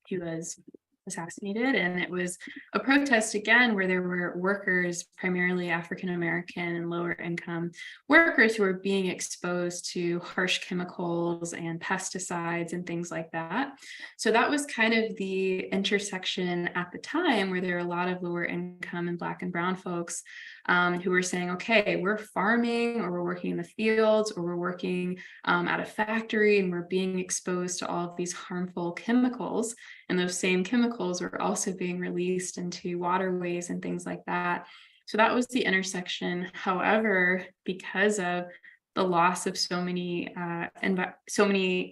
he was assassinated. And it was a protest again where there were workers, primarily African American and lower income workers, who were being exposed to harsh chemicals and pesticides and things like that. So that was kind of the intersection at the time where there were a lot of lower income and Black and brown folks who were saying, okay, we're farming, or we're working in the fields, or we're working at a factory, and we're being exposed to all of these harmful chemicals. And those same chemicals are also being released into waterways and things like that. So that was the intersection. However, because of the loss of so many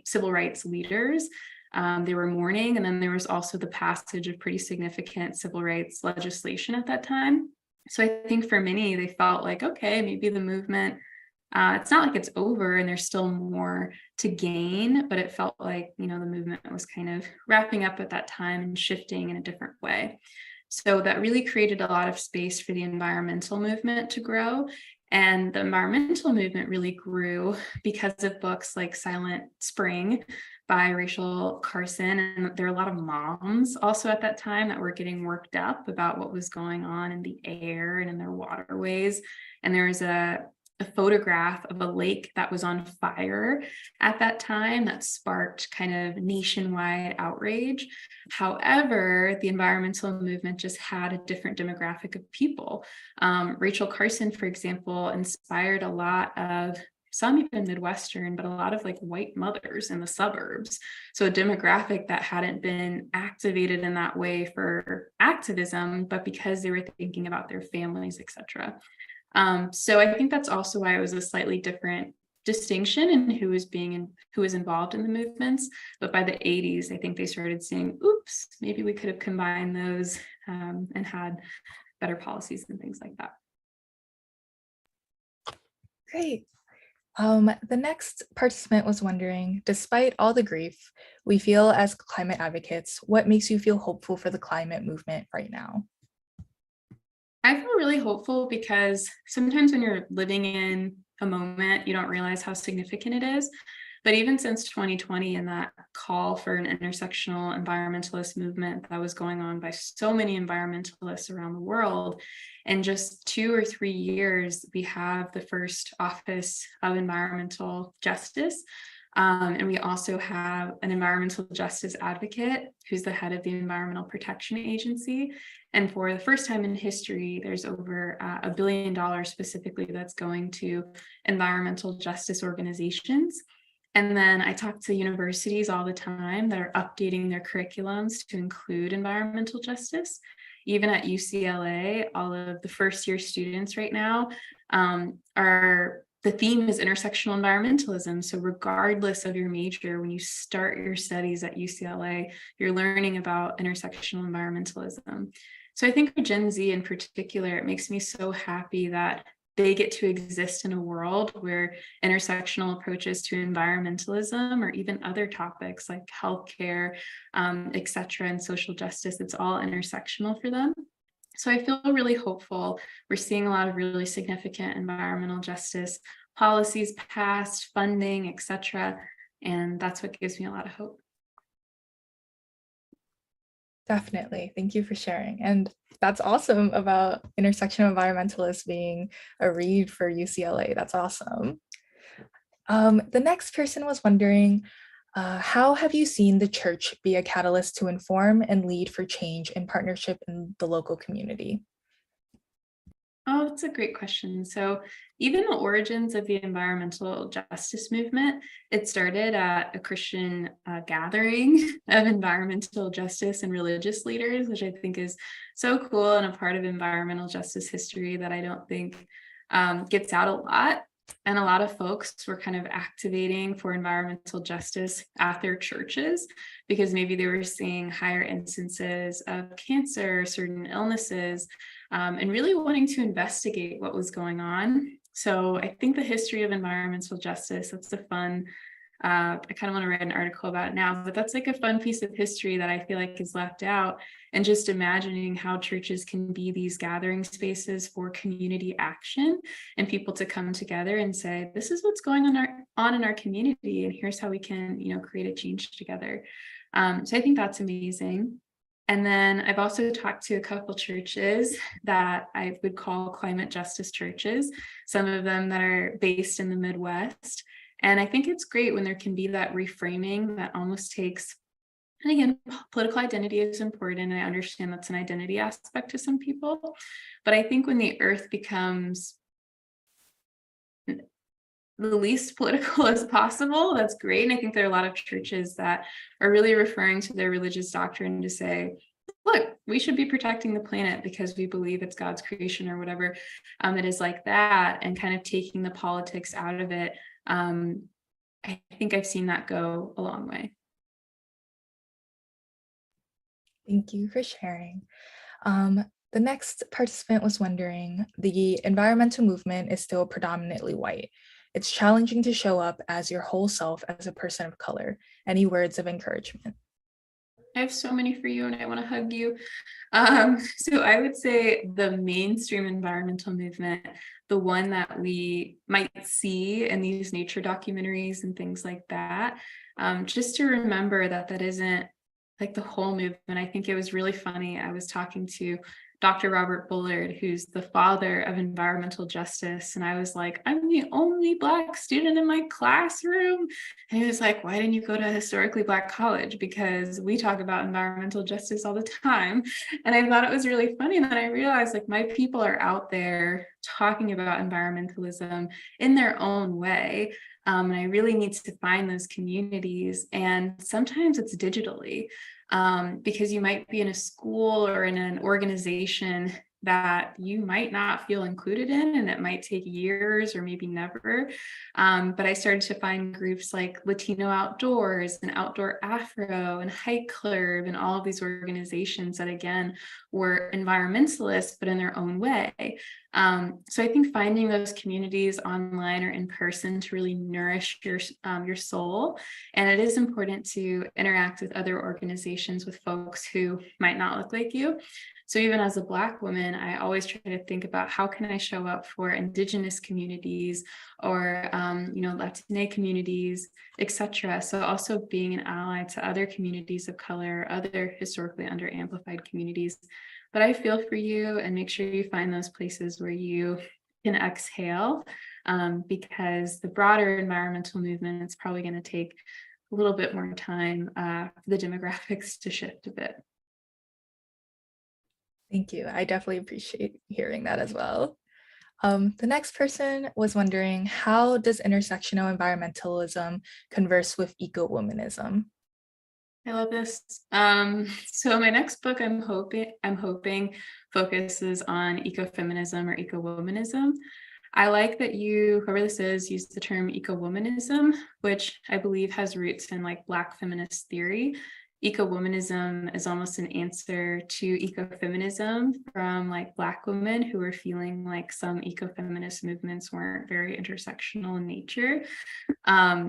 civil rights leaders, they were mourning. And then there was also the passage of pretty significant civil rights legislation at that time. So I think for many, they felt like, okay, maybe the movement, it's not like it's over and there's still more to gain, but it felt like, the movement was kind of wrapping up at that time and shifting in a different way. So that really created a lot of space for the environmental movement to grow. And the environmental movement really grew because of books like Silent Spring by Rachel Carson. And there are a lot of moms also at that time that were getting worked up about what was going on in the air and in their waterways. And there was a photograph of a lake that was on fire at that time that sparked kind of nationwide outrage. However, the environmental movement just had a different demographic of people. Rachel Carson, for example, inspired a lot of some even Midwestern, but a lot of like white mothers in the suburbs. So a demographic that hadn't been activated in that way for activism, but because they were thinking about their families, etc. So I think that's also why it was a slightly different distinction in who was involved in the movements. But by the 80s, I think they started saying, oops, maybe we could have combined those and had better policies and things like that. Great. The next participant was wondering, despite all the grief we feel as climate advocates, what makes you feel hopeful for the climate movement right now? I feel really hopeful because sometimes when you're living in a moment, you don't realize how significant it is. But even since 2020 and that call for an intersectional environmentalist movement that was going on by so many environmentalists around the world, in just 2 or 3 years, we have the first Office of Environmental Justice. And we also have an environmental justice advocate who's the head of the Environmental Protection Agency. And for the first time in history, there's over $1 billion specifically that's going to environmental justice organizations. And then I talk to universities all the time that are updating their curriculums to include environmental justice. Even at UCLA, all of the first year students right now the theme is intersectional environmentalism. So regardless of your major, when you start your studies at UCLA, you're learning about intersectional environmentalism. So I think for Gen Z in particular, it makes me so happy that they get to exist in a world where intersectional approaches to environmentalism or even other topics like healthcare, et cetera, and social justice, it's all intersectional for them. So I feel really hopeful. We're seeing a lot of really significant environmental justice policies passed, funding, et cetera, and that's what gives me a lot of hope. Definitely. Thank you for sharing. And that's awesome about intersectional environmentalists being a read for UCLA. That's awesome. The next person was wondering, how have you seen the church be a catalyst to inform and lead for change in partnership in the local community? Oh, that's a great question. So even the origins of the environmental justice movement, it started at a Christian gathering of environmental justice and religious leaders, which I think is so cool and a part of environmental justice history that I don't think gets out a lot. And a lot of folks were kind of activating for environmental justice at their churches because maybe they were seeing higher instances of cancer, certain illnesses, and really wanting to investigate what was going on. So I think the history of environmental justice, that's a fun, I kind of want to write an article about it now, but that's like a fun piece of history that I feel like is left out. And just imagining how churches can be these gathering spaces for community action and people to come together and say, this is what's going on in our community, and here's how we can, create a change together. So I think that's amazing. And then I've also talked to a couple churches that I would call climate justice churches, some of them that are based in the Midwest. And I think it's great when there can be that reframing that almost takes, and again, political identity is important. And I understand that's an identity aspect to some people. But I think when the earth becomes the least political as possible, that's great. And I think there are a lot of churches that are really referring to their religious doctrine to say, look, we should be protecting the planet because we believe it's God's creation or whatever it is like that, and kind of taking the politics out of it. I think I've seen that go a long way. Thank you for sharing. The next participant was wondering, the environmental movement is still predominantly white. It's challenging to show up as your whole self as a person of color. Any words of encouragement? I have so many for you and I want to hug you. So I would say the mainstream environmental movement, the one that we might see in these nature documentaries and things like that, just to remember that that isn't like the whole movement. I think it was really funny. I was talking to Dr. Robert Bullard, who's the father of environmental justice. And I was like, I'm the only Black student in my classroom. And he was like, why didn't you go to a historically Black college? Because we talk about environmental justice all the time. And I thought it was really funny. And then I realized like my people are out there talking about environmentalism in their own way. And I really need to find those communities. And sometimes it's digitally. Because you might be in a school or in an organization that you might not feel included in, and it might take years or maybe never. But I started to find groups like Latino Outdoors and Outdoor Afro and Hike Club and all of these organizations that, again, were environmentalists, but in their own way. So I think finding those communities online or in person to really nourish your soul. And it is important to interact with other organizations, with folks who might not look like you. So even as a Black woman, I always try to think about how can I show up for Indigenous communities or, Latina communities, etc. So also being an ally to other communities of color, other historically underamplified communities. But I feel for you, and make sure you find those places where you can exhale, because the broader environmental movement is probably going to take a little bit more time for the demographics to shift a bit. Thank you. I definitely appreciate hearing that as well. The next person was wondering, how does intersectional environmentalism converse with eco-womanism? I love this. So my next book, I'm hoping focuses on ecofeminism or eco-womanism. I like that you, whoever this is, used the term eco-womanism, which I believe has roots in like Black feminist theory. Eco-womanism is almost an answer to ecofeminism from like Black women who were feeling like some ecofeminist movements weren't very intersectional in nature.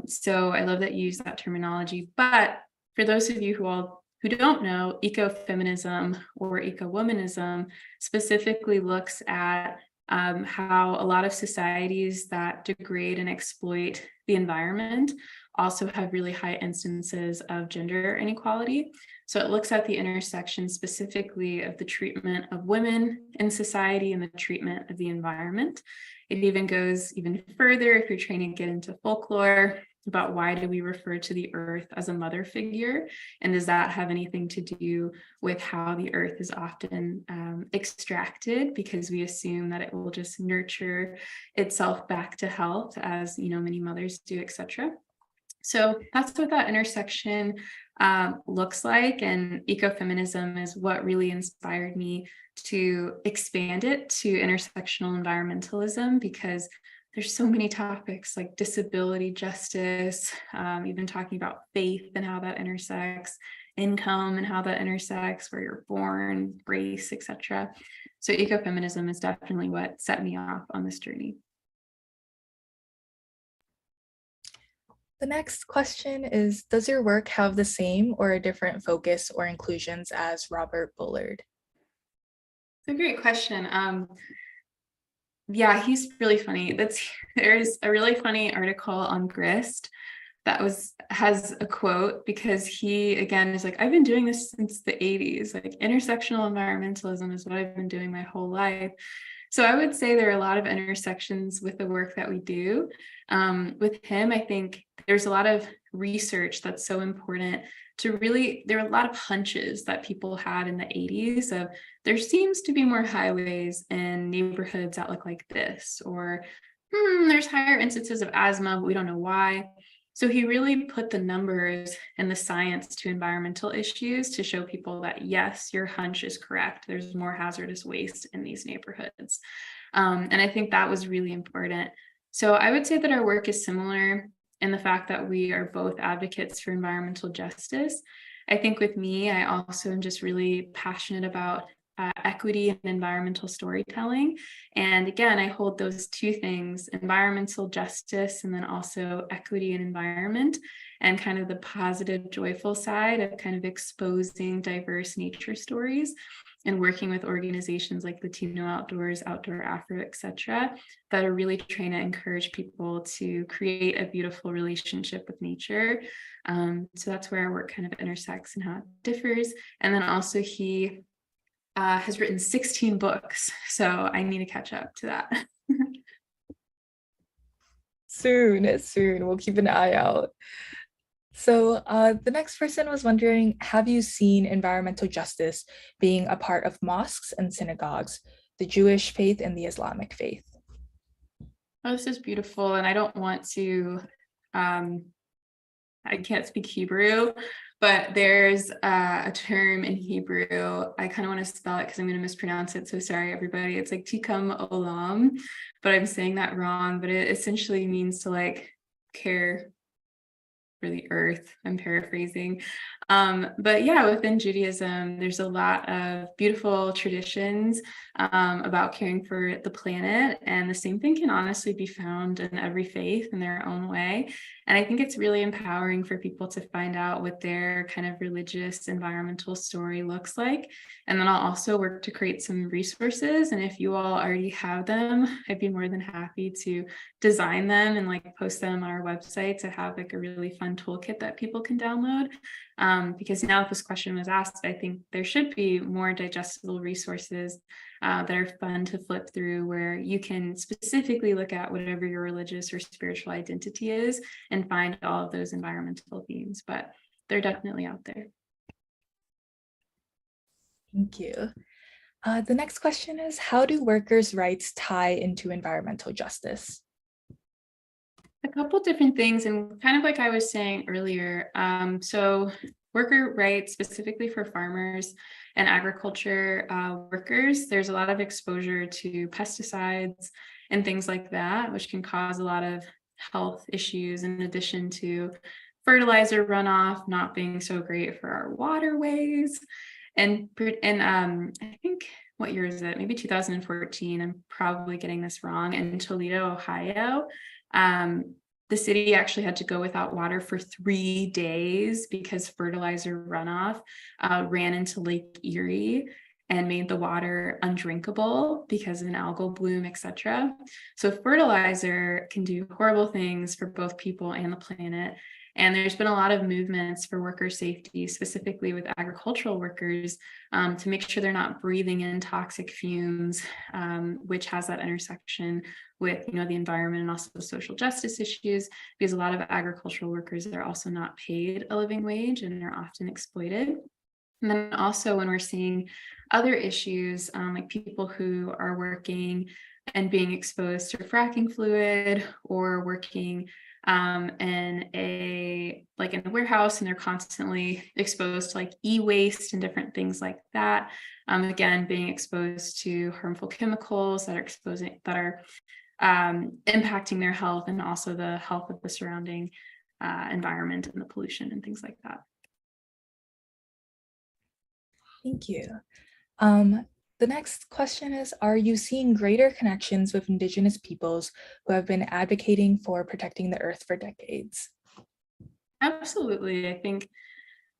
So I love that you use that terminology. But for those of you who don't know, ecofeminism or eco-womanism specifically looks at how a lot of societies that degrade and exploit the environment also have really high instances of gender inequality. So it looks at the intersection specifically of the treatment of women in society and the treatment of the environment. It even goes even further if you're trying to get into folklore about why do we refer to the earth as a mother figure, and does that have anything to do with how the earth is often extracted, because we assume that it will just nurture itself back to health, as many mothers do, etc. So that's what that intersection looks like, and ecofeminism is what really inspired me to expand it to intersectional environmentalism, because there's so many topics like disability justice, even talking about faith and how that intersects, income and how that intersects, where you're born, race, etc. So ecofeminism is definitely what set me off on this journey. The next question is, does your work have the same or a different focus or inclusions as Robert Bullard? It's a great question. Yeah, he's really funny. There's a really funny article on Grist that has a quote, because he again is like, I've been doing this since the 80s. Like, intersectional environmentalism is what I've been doing my whole life. So I would say there are a lot of intersections with the work that we do. With him, I think there's a lot of research that's so important to really, there are a lot of hunches that people had in the 80s of, there seems to be more highways in neighborhoods that look like this, or there's higher instances of asthma, but we don't know why. So he really put the numbers and the science to environmental issues to show people that, yes, your hunch is correct. There's more hazardous waste in these neighborhoods. And I think that was really important. So I would say that our work is similar in the fact that we are both advocates for environmental justice. I think with me, I also am just really passionate about equity and environmental storytelling. And again, I hold those two things, environmental justice, and then also equity and environment, and kind of the positive, joyful side of kind of exposing diverse nature stories and working with organizations like Latino Outdoors, Outdoor Afro, etc., that are really trying to encourage people to create a beautiful relationship with nature. So that's where our work kind of intersects and how it differs. And then also he has written 16 books, so I need to catch up to that. Soon, we'll keep an eye out. So the next person was wondering, have you seen environmental justice being a part of mosques and synagogues, the Jewish faith and the Islamic faith? Oh, this is beautiful. And I don't want to, I can't speak Hebrew, but there's a term in Hebrew. I kind of want to spell it because I'm going to mispronounce it. So sorry, everybody. It's like tikam olam, but I'm saying that wrong. But it essentially means to like care for the earth. I'm paraphrasing. But yeah, within Judaism, there's a lot of beautiful traditions about caring for the planet. And the same thing can honestly be found in every faith in their own way. And I think it's really empowering for people to find out what their kind of religious environmental story looks like. And then I'll also work to create some resources. And if you all already have them, I'd be more than happy to design them and like post them on our website to have like a really fun toolkit that people can download. Because now that this question was asked, I think there should be more digestible resources that are fun to flip through, where you can specifically look at whatever your religious or spiritual identity is and find all of those environmental themes, but they're definitely out there. Thank you. The next question is, how do workers' rights tie into environmental justice? A couple different things, and kind of like I was saying earlier, so worker rights, specifically for farmers and agriculture workers, there's a lot of exposure to pesticides and things like that, which can cause a lot of health issues, in addition to fertilizer runoff not being so great for our waterways. And I think, what year is it? Maybe 2014. I'm probably getting this wrong. In Toledo, Ohio, the city actually had to go without water for 3 days because fertilizer runoff ran into Lake Erie and made the water undrinkable because of an algal bloom, etc. So fertilizer can do horrible things for both people and the planet. And there's been a lot of movements for worker safety, specifically with agricultural workers, to make sure they're not breathing in toxic fumes, which has that intersection with, the environment and also the social justice issues, because a lot of agricultural workers are also not paid a living wage and are often exploited. And then also when we're seeing other issues, like people who are working and being exposed to fracking fluid, or working in a warehouse, and they're constantly exposed to like e-waste and different things like that. Again, being exposed to harmful chemicals that are impacting their health, and also the health of the surrounding environment and the pollution and things like that. Thank you. The next question is, are you seeing greater connections with Indigenous peoples who have been advocating for protecting the earth for decades? Absolutely. I think,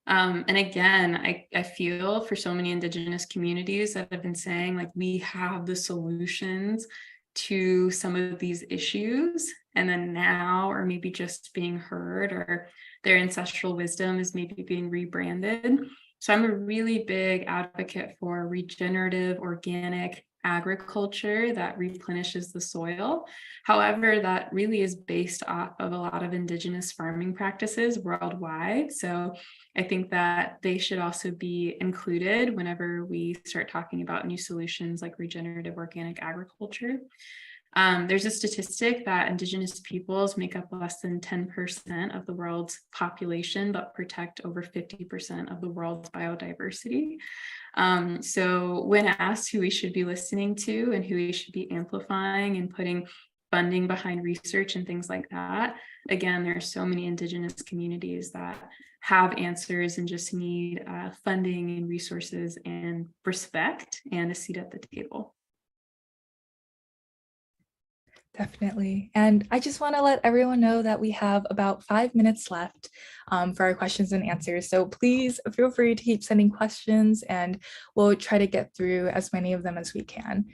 and again, I feel for so many Indigenous communities that have been saying, like, we have the solutions to some of these issues, and then now, or maybe just being heard, or their ancestral wisdom is maybe being rebranded. So I'm a really big advocate for regenerative organic agriculture that replenishes the soil. However, that really is based off of a lot of Indigenous farming practices worldwide. So I think that they should also be included whenever we start talking about new solutions like regenerative organic agriculture. There's a statistic that Indigenous peoples make up less than 10% of the world's population, but protect over 50% of the world's biodiversity. So when asked who we should be listening to and who we should be amplifying and putting funding behind research and things like that, again, there are so many Indigenous communities that have answers and just need funding and resources and respect and a seat at the table. Definitely. And I just want to let everyone know that we have about 5 minutes left for our questions and answers. So please feel free to keep sending questions, and we'll try to get through as many of them as we can.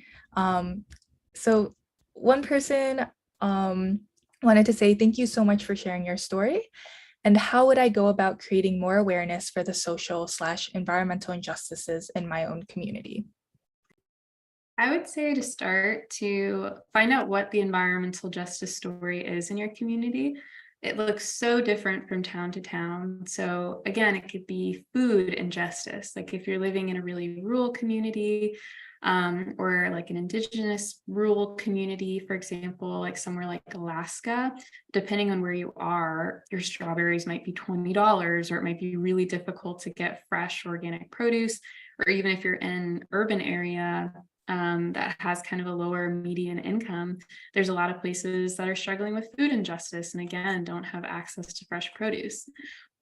So one person wanted to say, thank you so much for sharing your story. And how would I go about creating more awareness for the social/environmental injustices in my own community? I would say to start to find out what the environmental justice story is in your community. It looks so different from town to town. So again, it could be food injustice. Like if you're living in a really rural community, or like an Indigenous rural community, for example, like somewhere like Alaska, depending on where you are, your strawberries might be $20, or it might be really difficult to get fresh organic produce. Or even if you're in an urban area, that has kind of a lower median income, there's a lot of places that are struggling with food injustice and again, don't have access to fresh produce.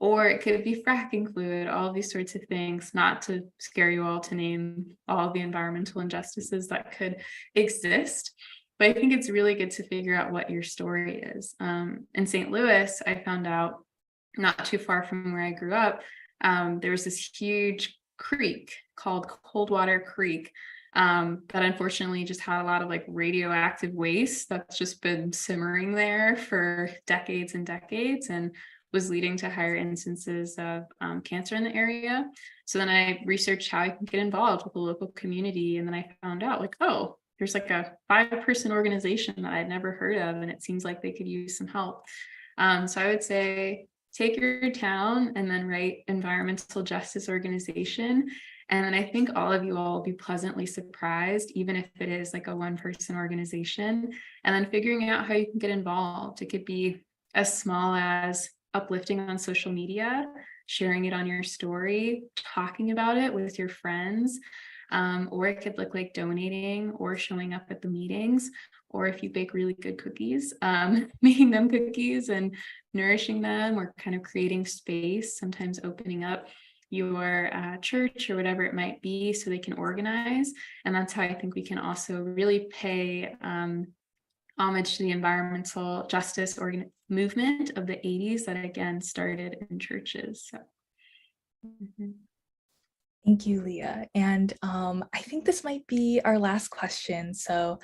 Or it could be fracking fluid, all of these sorts of things, not to scare you all to name all of the environmental injustices that could exist. But I think it's really good to figure out what your story is. In St. Louis, I found out not too far from where I grew up, there was this huge creek called Coldwater Creek that unfortunately just had a lot of like radioactive waste that's just been simmering there for decades and decades and was leading to higher instances of cancer in the area. So then I researched how I could get involved with the local community. And then I found out like, oh, there's like a 5-person organization that I'd never heard of. And it seems like they could use some help. So I would say, take your town and then write environmental justice organization. And then I think all of you all will be pleasantly surprised, even if it is like a 1-person organization, and then figuring out how you can get involved. It could be as small as uplifting on social media, sharing it on your story, talking about it with your friends, or it could look like donating or showing up at the meetings, or if you bake really good cookies, making them cookies and nourishing them, or kind of creating space, sometimes opening up your church or whatever it might be so they can organize. And that's how I think we can also really pay homage to the environmental justice movement of the 80s that again started in churches. So. Thank you, Leah. And I think this might be our last question. So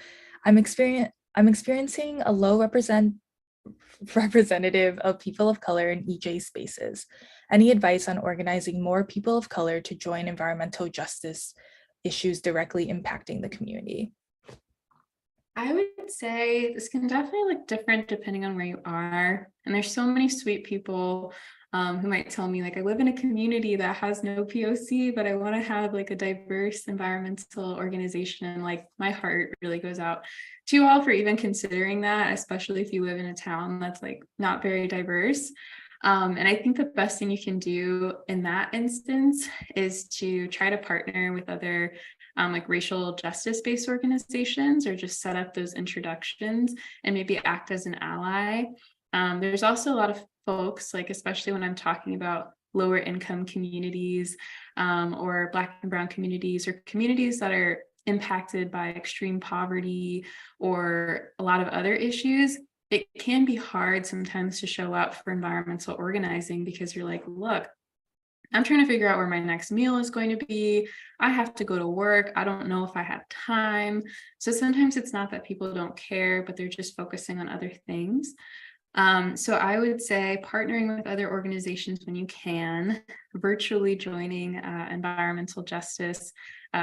I'm experiencing a low representative of people of color in EJ spaces. Any advice on organizing more people of color to join environmental justice issues directly impacting the community? I would say this can definitely look different depending on where you are. And there's so many sweet people who might tell me like, I live in a community that has no POC, but I want to have like a diverse environmental organization. And like my heart really goes out to you all for even considering that, especially if you live in a town that's like not very diverse. And I think the best thing you can do in that instance is to try to partner with other like racial justice-based organizations, or just set up those introductions and maybe act as an ally. There's also a lot of folks, like especially when I'm talking about lower income communities or Black and Brown communities, or communities that are impacted by extreme poverty or a lot of other issues. It can be hard sometimes to show up for environmental organizing because you're like, look, I'm trying to figure out where my next meal is going to be. I have to go to work. I don't know if I have time. So sometimes it's not that people don't care, but they're just focusing on other things. So I would say partnering with other organizations when you can, virtually joining environmental justice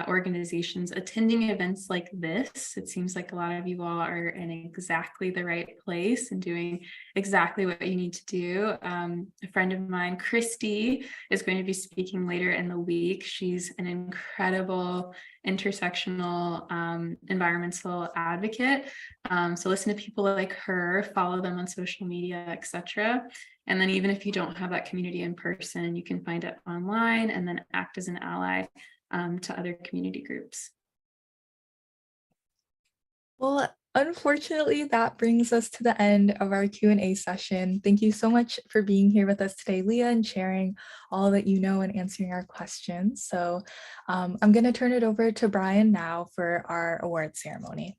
organizations, attending events like this. It seems like a lot of you all are in exactly the right place and doing exactly what you need to do. A friend of mine, Christy, is going to be speaking later in the week. She's an incredible intersectional environmental advocate. So listen to people like her, follow them on social media, etc. And then even if you don't have that community in person, you can find it online and then act as an ally to other community groups. Well, unfortunately, that brings us to the end of our Q&A session. Thank you so much for being here with us today, Leah, and sharing all that you know and answering our questions. So I'm going to turn it over to Brian now for our award ceremony.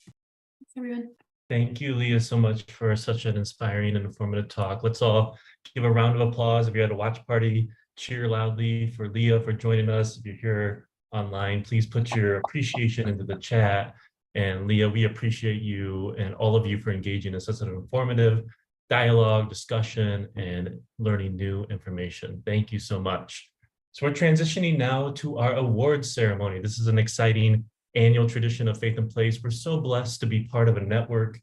Thanks, everyone. Thank you, Leah, so much for such an inspiring and informative talk. Let's all give a round of applause. If you're at a watch party, cheer loudly for Leah for joining us. If you're here online, please put your appreciation into the chat. And Leah, we appreciate you and all of you for engaging in such an informative dialogue, discussion, and learning new information. Thank you so much. So we're transitioning now to our awards ceremony. This is an exciting annual tradition of Faith in Place. We're so blessed to be part of a network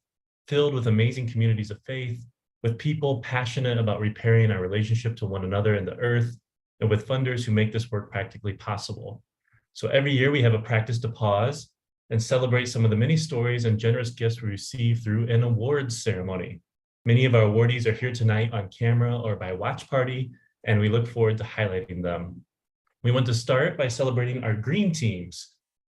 filled with amazing communities of faith, with people passionate about repairing our relationship to one another and the earth, and with funders who make this work practically possible. So every year we have a practice to pause and celebrate some of the many stories and generous gifts we receive through an awards ceremony. Many of our awardees are here tonight on camera or by watch party, and we look forward to highlighting them. We want to start by celebrating our green teams.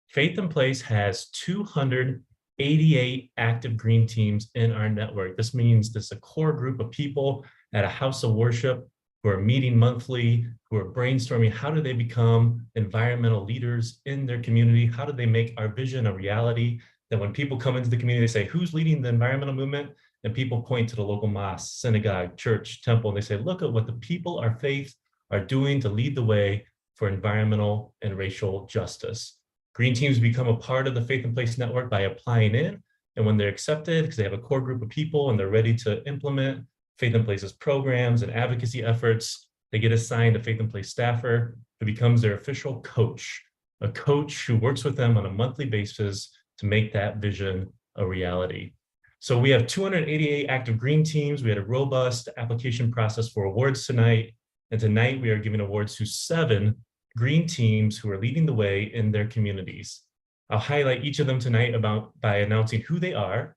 Faith in Place has 288 active green teams in our network. This means there's a core group of people at a house of worship who are meeting monthly, who are brainstorming how do they become environmental leaders in their community? How do they make our vision a reality? That when people come into the community, they say, who's leading the environmental movement? And people point to the local mosque, synagogue, church, temple, and they say, look at what the people, our faith, are doing to lead the way for environmental and racial justice. Green teams become a part of the Faith in Place network by applying in, and when they're accepted, because they have a core group of people and they're ready to implement Faith in Place's programs and advocacy efforts, they get assigned a Faith in Place staffer who becomes their official coach, a coach who works with them on a monthly basis to make that vision a reality. So we have 288 active green teams. We had a robust application process for awards tonight. And tonight we are giving awards to 7 green teams who are leading the way in their communities. I'll highlight each of them tonight by announcing who they are,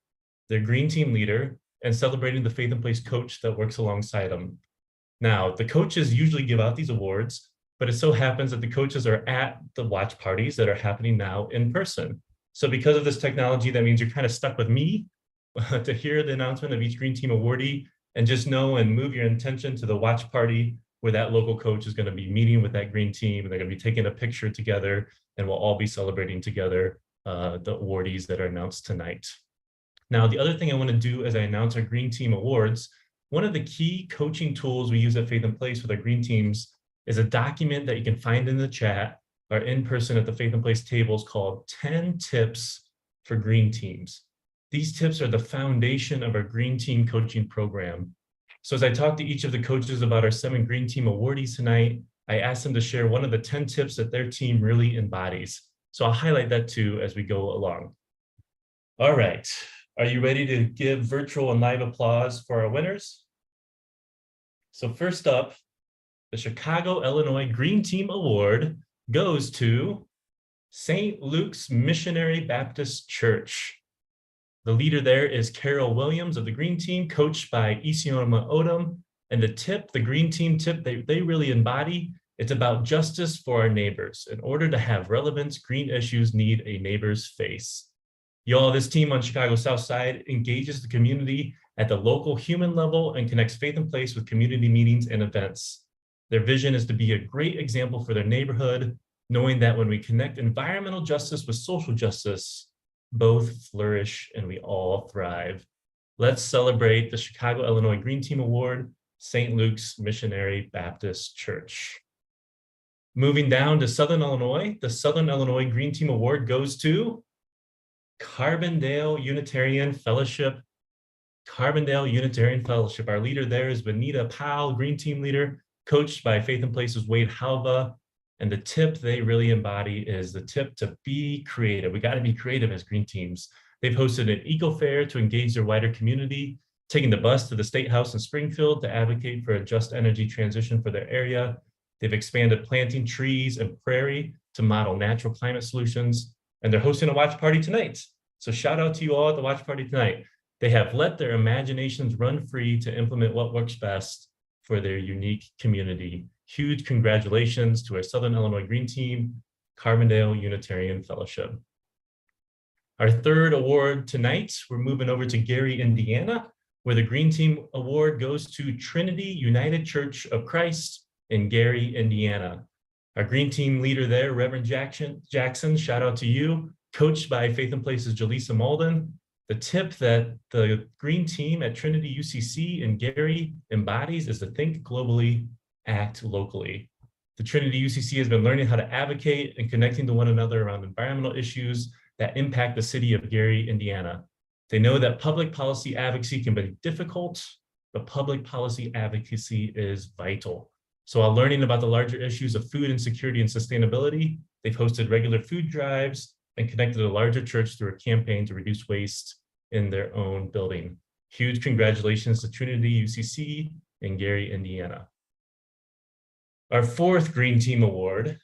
their green team leader, and celebrating the Faith in Place coach that works alongside them. Now, the coaches usually give out these awards, but it so happens that the coaches are at the watch parties that are happening now in person. So because of this technology, that means you're kind of stuck with me to hear the announcement of each green team awardee, and just know and move your intention to the watch party where that local coach is going to be meeting with that green team, and they're going to be taking a picture together, and we'll all be celebrating together the awardees that are announced tonight. Now, the other thing I want to do as I announce our Green Team Awards, one of the key coaching tools we use at Faith in Place with our green teams is a document that you can find in the chat or in person at the Faith in Place tables called 10 Tips for Green Teams. These tips are the foundation of our Green Team coaching program. So as I talk to each of the coaches about our 7 Green Team awardees tonight, I asked them to share one of the 10 tips that their team really embodies. So I'll highlight that too as we go along. All right. Are you ready to give virtual and live applause for our winners? So first up, the Chicago, Illinois Green Team Award goes to St. Luke's Missionary Baptist Church. The leader there is Carol Williams of the Green Team, coached by Isioma Odom. And the Green Team tip they really embody, it's about justice for our neighbors. In order to have relevance, green issues need a neighbor's face. Y'all, this team on Chicago South Side engages the community at the local human level and connects Faith in Place with community meetings and events. Their vision is to be a great example for their neighborhood, knowing that when we connect environmental justice with social justice, both flourish and we all thrive. Let's celebrate the Chicago, Illinois Green Team Award, St. Luke's Missionary Baptist Church. Moving down to Southern Illinois, the Southern Illinois Green Team Award goes to Carbondale Unitarian Fellowship. Carbondale Unitarian Fellowship. Our leader there is Benita Powell, Green Team leader, coached by Faith in Place's Wade Halva. And the tip they really embody is the tip to be creative. We got to be creative as green teams. They've hosted an eco fair to engage their wider community, taking the bus to the State House in Springfield to advocate for a just energy transition for their area. They've expanded planting trees and prairie to model natural climate solutions. And they're hosting a watch party tonight. So shout out to you all at the watch party tonight. They have let their imaginations run free to implement what works best for their unique community. Huge congratulations to our Southern Illinois Green Team, Carbondale Unitarian Fellowship. Our third award tonight, we're moving over to Gary, Indiana, where the Green Team Award goes to Trinity United Church of Christ in Gary, Indiana. Our Green Team leader there, Reverend Jackson, shout out to you, coached by Faith in Place's Jaleesa Malden. The tip that the Green Team at Trinity UCC in Gary embodies is to think globally, act locally. The Trinity UCC has been learning how to advocate and connecting to one another around environmental issues that impact the city of Gary, Indiana. They know that public policy advocacy can be difficult, but public policy advocacy is vital. So while learning about the larger issues of food insecurity and sustainability, they've hosted regular food drives and connected a larger church through a campaign to reduce waste in their own building. Huge congratulations to Trinity UCC in Gary, Indiana. Our fourth Green Team Award,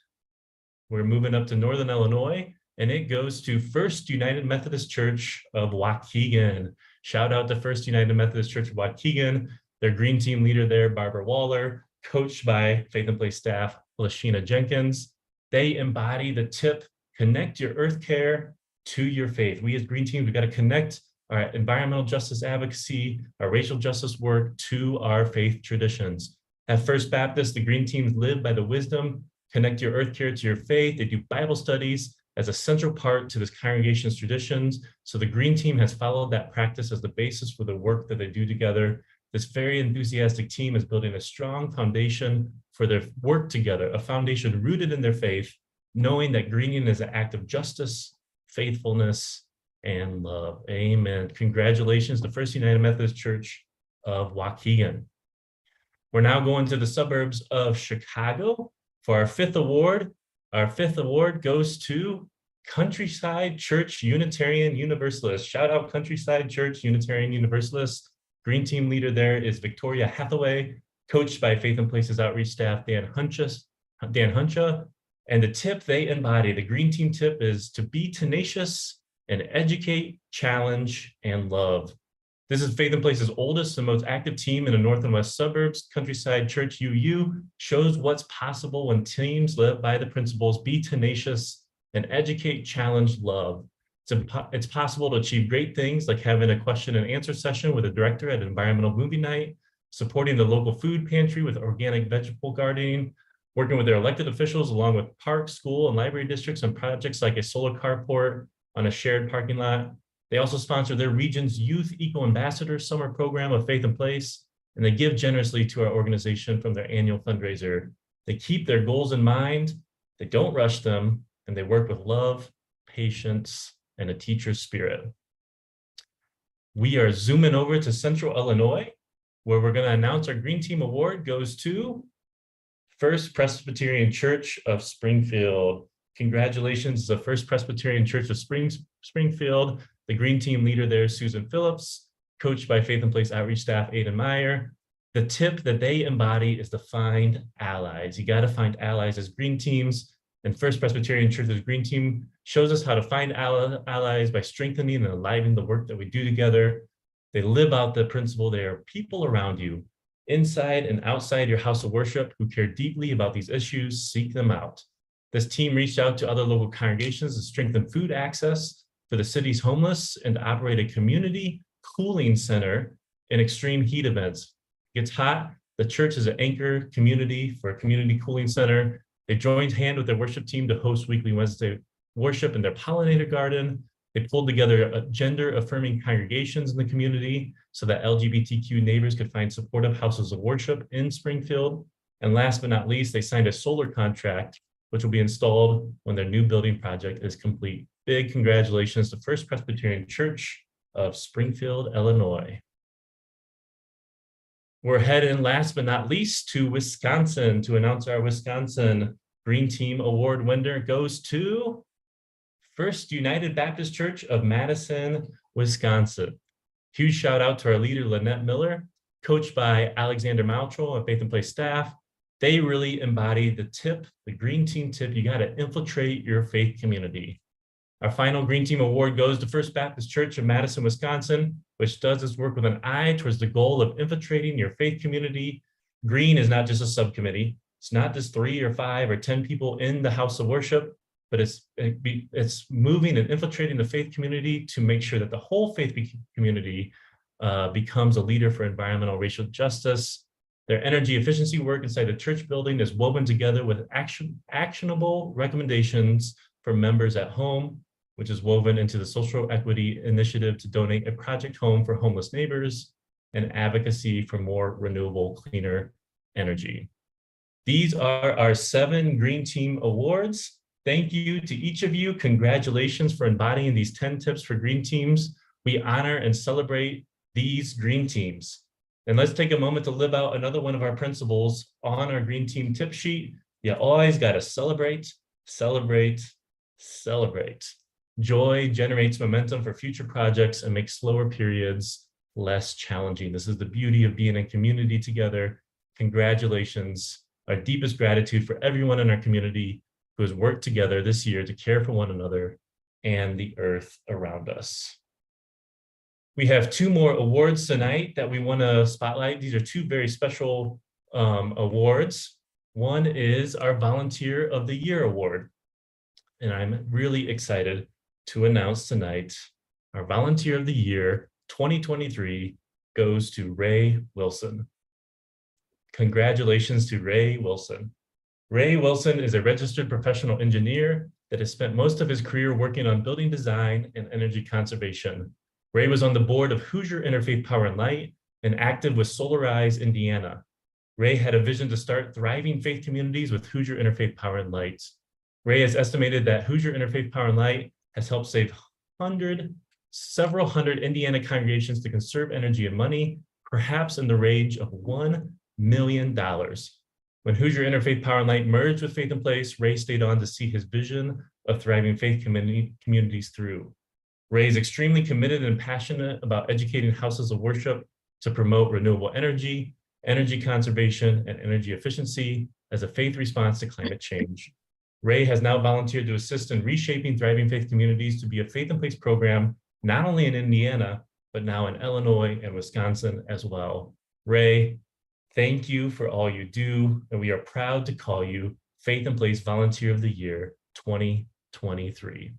we're moving up to Northern Illinois, and it goes to First United Methodist Church of Waukegan. Shout out to First United Methodist Church of Waukegan, their Green Team leader there, Barbara Waller, coached by Faith in Place staff, Lashina Jenkins. They embody the tip connect your earth care to your faith. We as Green Teams, we've got to connect our environmental justice advocacy, our racial justice work to our faith traditions. At First Baptist, the Green Teams live by the wisdom, connect your earth care to your faith. They do Bible studies as a central part to this congregation's traditions. So the Green Team has followed that practice as the basis for the work that they do together. This very enthusiastic team is building a strong foundation for their work together, a foundation rooted in their faith, knowing that greening is an act of justice, faithfulness, and love. Amen. Congratulations to First United Methodist Church of Waukegan. We're now going to the suburbs of Chicago for our fifth award. Our fifth award goes to Countryside Church Unitarian Universalist. Shout out Countryside Church Unitarian Universalist. Green Team leader there is Victoria Hathaway, coached by Faith and Places outreach staff Dan Huncha. And the tip they embody, the Green Team tip, is to be tenacious and educate, challenge, and love. This is Faith and Places' oldest and most active team in the north and west suburbs. Countryside Church UU shows what's possible when teams live by the principles, be tenacious and educate, challenge, love. It's possible to achieve great things like having a question and answer session with a director at an environmental movie night, supporting the local food pantry with organic vegetable gardening, working with their elected officials along with park, school, and library districts on projects like a solar carport on a shared parking lot. They also sponsor their region's Youth Eco Ambassador Summer Program of Faith and Place, and they give generously to our organization from their annual fundraiser. They keep their goals in mind, they don't rush them, and they work with love, patience, and a teacher's spirit. We are zooming over to Central Illinois, where we're going to announce our Green Team Award goes to First Presbyterian Church of Springfield. Congratulations to the First Presbyterian Church of Springfield. The Green Team leader there is Susan Phillips, coached by Faith and Place outreach staff Aidan Meyer. The tip that they embody is to find allies. You got to find allies as Green Teams, and First Presbyterian Church's Green Team shows us how to find allies by strengthening and enlivening the work that we do together. They live out the principle. There are people around you, inside and outside your house of worship, who care deeply about these issues. Seek them out. This team reached out to other local congregations to strengthen food access for the city's homeless and to operate a community cooling center in extreme heat events. It gets hot. The church is an anchor community for a community cooling center. They joined hand with their worship team to host weekly Wednesday worship in their pollinator garden. They pulled together gender-affirming congregations in the community so that LGBTQ neighbors could find supportive houses of worship in Springfield. And last but not least, they signed a solar contract, which will be installed when their new building project is complete. Big congratulations to First Presbyterian Church of Springfield, Illinois. We're heading, last but not least, to Wisconsin to announce our Wisconsin Green Team Award winner goes to First United Baptist Church of Madison, Wisconsin. Huge shout out to our leader, Lynette Miller, coached by Alexander Maltrell and Faith and Place staff. They really embody the tip, the Green Team tip. You got to infiltrate your faith community. Our final Green Team Award goes to First Baptist Church of Madison, Wisconsin, which does this work with an eye towards the goal of infiltrating your faith community. Green is not just a subcommittee. It's not just 3 or 5 or 10 people in the house of worship, but it's moving and infiltrating the faith community to make sure that the whole faith community becomes a leader for environmental racial justice. Their energy efficiency work inside the church building is woven together with actionable recommendations for members at home, which is woven into the social equity initiative to donate a project home for homeless neighbors and advocacy for more renewable, cleaner energy. These are our 7 Green Team Awards. Thank you to each of you. Congratulations for embodying these 10 tips for Green Teams. We honor and celebrate these Green Teams. And let's take a moment to live out another one of our principles on our Green Team tip sheet. You always got to celebrate, celebrate, celebrate. Joy generates momentum for future projects and makes slower periods less challenging. This is the beauty of being in community together. Congratulations. Our deepest gratitude for everyone in our community who has worked together this year to care for one another and the earth around us. We have 2 more awards tonight that we want to spotlight. These are 2 very special awards. One is our Volunteer of the Year Award. and I'm really excited to announce tonight our Volunteer of the Year 2023 goes to Ray Wilson. Congratulations to Ray Wilson. Ray Wilson is a registered professional engineer that has spent most of his career working on building design and energy conservation. Ray was on the board of Hoosier Interfaith Power and Light and active with Solarize Indiana. Ray had a vision to start thriving faith communities with Hoosier Interfaith Power and Light. Ray has estimated that Hoosier Interfaith Power and Light has helped save several hundred Indiana congregations to conserve energy and money, perhaps in the range of $1 million. When Hoosier Interfaith Power and Light merged with Faith in Place, Ray stayed on to see his vision of thriving faith communities through. Ray is extremely committed and passionate about educating houses of worship to promote renewable energy, energy conservation, and energy efficiency as a faith response to climate change. Ray has now volunteered to assist in reshaping thriving faith communities to be a Faith in Place program, not only in Indiana, but now in Illinois and Wisconsin as well. Ray, thank you for all you do, and we are proud to call you Faith in Place Volunteer of the Year 2023.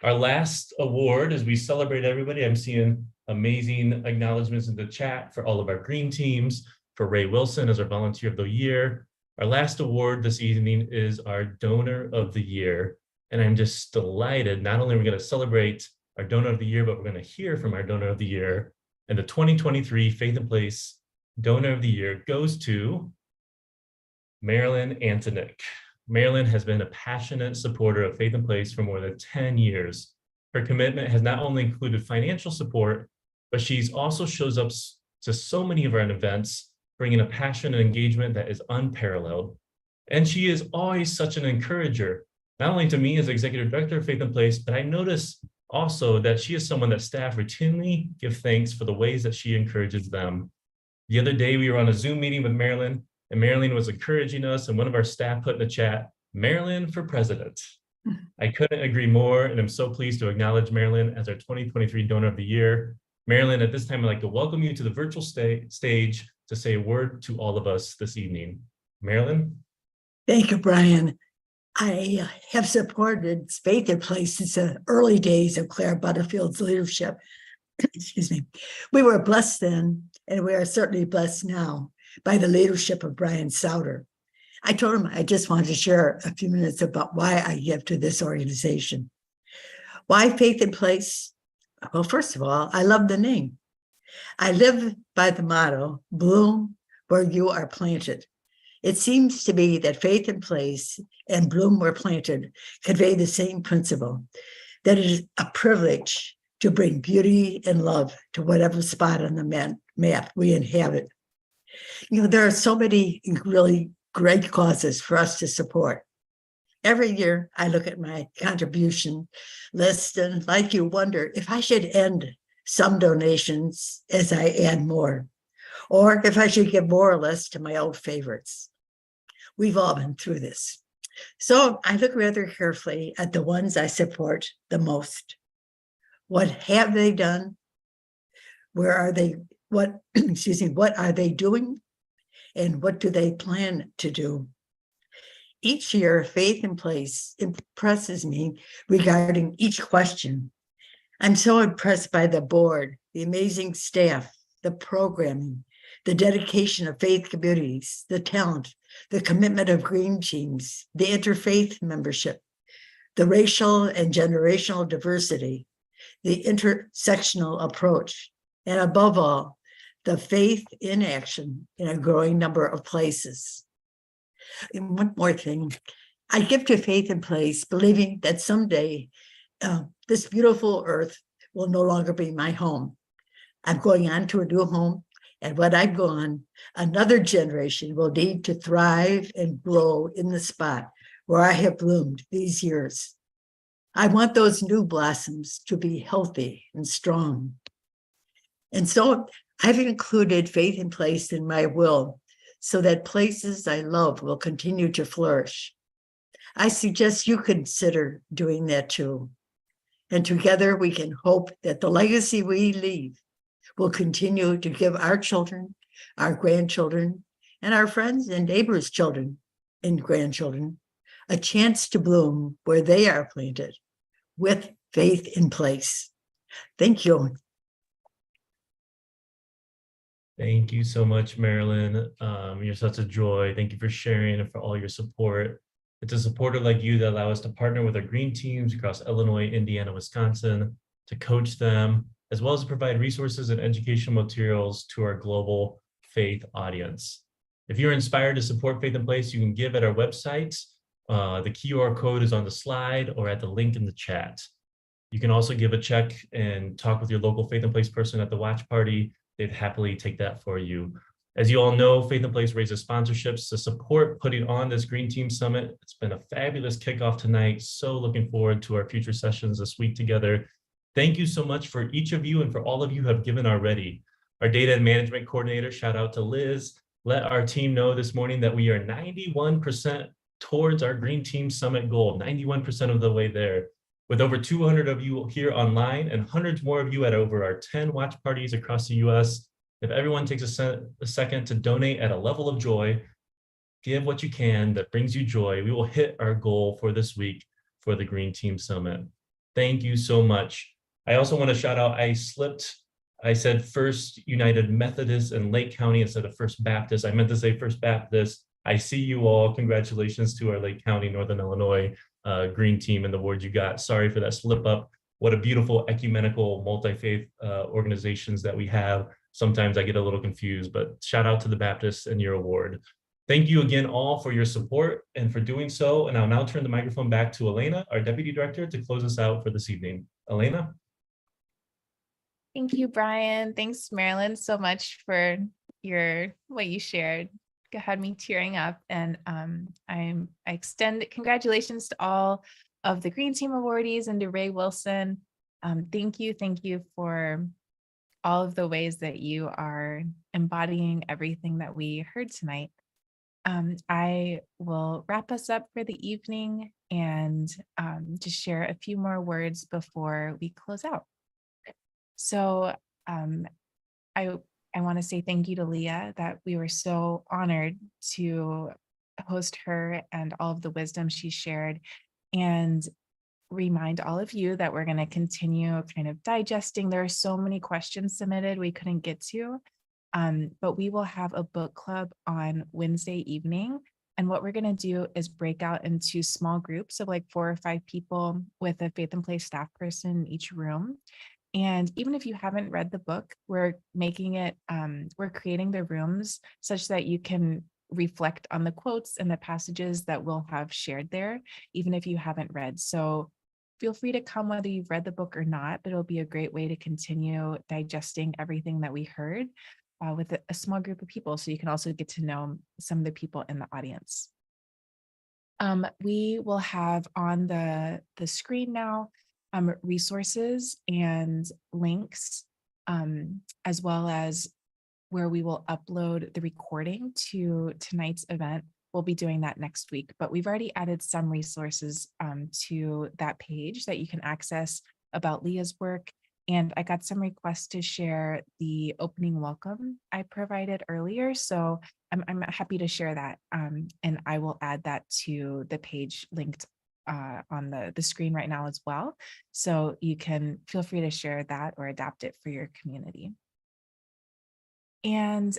Our last award, as we celebrate everybody, I'm seeing amazing acknowledgements in the chat for all of our green teams, for Ray Wilson as our Volunteer of the Year. Our last award this evening is our Donor of the Year. And I'm just delighted, not only are we going to celebrate our Donor of the Year, but we're going to hear from our Donor of the Year. And the 2023 Faith in Place Donor of the Year goes to Marilyn Antonick. Marilyn has been a passionate supporter of Faith in Place for more than 10 years. Her commitment has not only included financial support, but she's also shows up to so many of our events, bringing a passion and engagement that is unparalleled. And she is always such an encourager, not only to me as Executive Director of Faith in Place, but I notice also that she is someone that staff routinely give thanks for the ways that she encourages them. The other day, we were on a Zoom meeting with Marilyn, and Marilyn was encouraging us, and one of our staff put in the chat, Marilyn for President. I couldn't agree more, and I'm so pleased to acknowledge Marilyn as our 2023 Donor of the Year. Marilyn, at this time, I'd like to welcome you to the virtual stage to say a word to all of us this evening. Marilyn? Thank you, Brian. I have supported Faith in Place since the early days of Claire Butterfield's leadership. Excuse me. We were blessed then, and we are certainly blessed now by the leadership of Brian Souter. I told him I just wanted to share a few minutes about why I give to this organization. Why Faith in Place? Well, first of all, I love the name. I live by the motto, bloom where you are planted. It seems to me that Faith in Place and bloom where planted convey the same principle, that it is a privilege to bring beauty and love to whatever spot on the map we inhabit. You know, there are so many really great causes for us to support. Every year, I look at my contribution list and, like you, wonder if I should end some donations as I add more, or if I should give more or less to my old favorites. We've all been through this. So I look rather carefully at the ones I support the most. What have they done? Where are they? What are they doing? And what do they plan to do? Each year, Faith in Place impresses me regarding each question. I'm so impressed by the board, the amazing staff, the programming, the dedication of faith communities, the talent, the commitment of green teams, the interfaith membership, the racial and generational diversity, the intersectional approach, and above all, the faith in action in a growing number of places. And one more thing, I give to Faith in Place, believing that someday this beautiful earth will no longer be my home. I'm going on to a new home, and when I'm gone, another generation will need to thrive and grow in the spot where I have bloomed these years. I want those new blossoms to be healthy and strong. And so I've included Faith in Place in my will so that places I love will continue to flourish. I suggest you consider doing that too. And together we can hope that the legacy we leave will continue to give our children, our grandchildren, and our friends and neighbors' children and grandchildren a chance to bloom where they are planted, with faith in place. Thank you. Thank you so much, Marilyn. You're such a joy. Thank you for sharing and for all your support. It's a supporter like you that allow us to partner with our green teams across Illinois, Indiana, Wisconsin, to coach them, as well as to provide resources and educational materials to our global faith audience. If you're inspired to support Faith in Place, you can give at our website. The QR code is on the slide or at the link in the chat. You can also give a check and talk with your local Faith in Place person at the watch party. They'd happily take that for you. As you all know, Faith in Place raises sponsorships to support putting on this Green Team Summit. It's been a fabulous kickoff tonight. So looking forward to our future sessions this week together. Thank you so much for each of you and for all of you who have given already. Our data and management coordinator, shout out to Liz, let our team know this morning that we are 91% towards our Green Team Summit goal, 91% of the way there. With over 200 of you here online and hundreds more of you at over our 10 watch parties across the US, if everyone takes a second to donate at a level of joy, give what you can that brings you joy, we will hit our goal for this week for the Green Team Summit. Thank you so much. I also want to shout out, I said First United Methodist in Lake County instead of First Baptist. I meant to say First Baptist. I see you all. Congratulations to our Lake County, Northern Illinois Green Team and the award you got. Sorry for that slip up. What a beautiful ecumenical multi-faith organizations that we have. Sometimes I get a little confused, but shout out to the Baptists and your award. Thank you again all for your support and for doing so. And I'll now turn the microphone back to Elena, our Deputy Director, to close us out for this evening. Elena? Thank you, Brian. Thanks, Marilyn, so much for what you shared. It had me tearing up, and I extend congratulations to all of the Green Team awardees and to Ray Wilson. Thank you for all of the ways that you are embodying everything that we heard tonight. I will wrap us up for the evening and just share a few more words before we close out. So I want to say thank you to Leah, that we were so honored to host her and all of the wisdom she shared, and remind all of you that we're going to continue kind of digesting. There are so many questions submitted we couldn't get to, but we will have a book club on Wednesday evening. And what we're going to do is break out into small groups of like 4 or 5 people with a Faith in Place staff person in each room. And even if you haven't read the book, we're making it, we're creating the rooms such that you can reflect on the quotes and the passages that we'll have shared there, even if you haven't read. So feel free to come whether you've read the book or not, but it'll be a great way to continue digesting everything that we heard with a small group of people. So you can also get to know some of the people in the audience. We will have on the screen now resources and links, as well as where we will upload the recording to tonight's event. We'll be doing that next week, but we've already added some resources to that page that you can access about Leah's work. And I got some requests to share the opening welcome I provided earlier. So I'm happy to share that. And I will add that to the page linked on the screen right now as well. So you can feel free to share that or adapt it for your community. And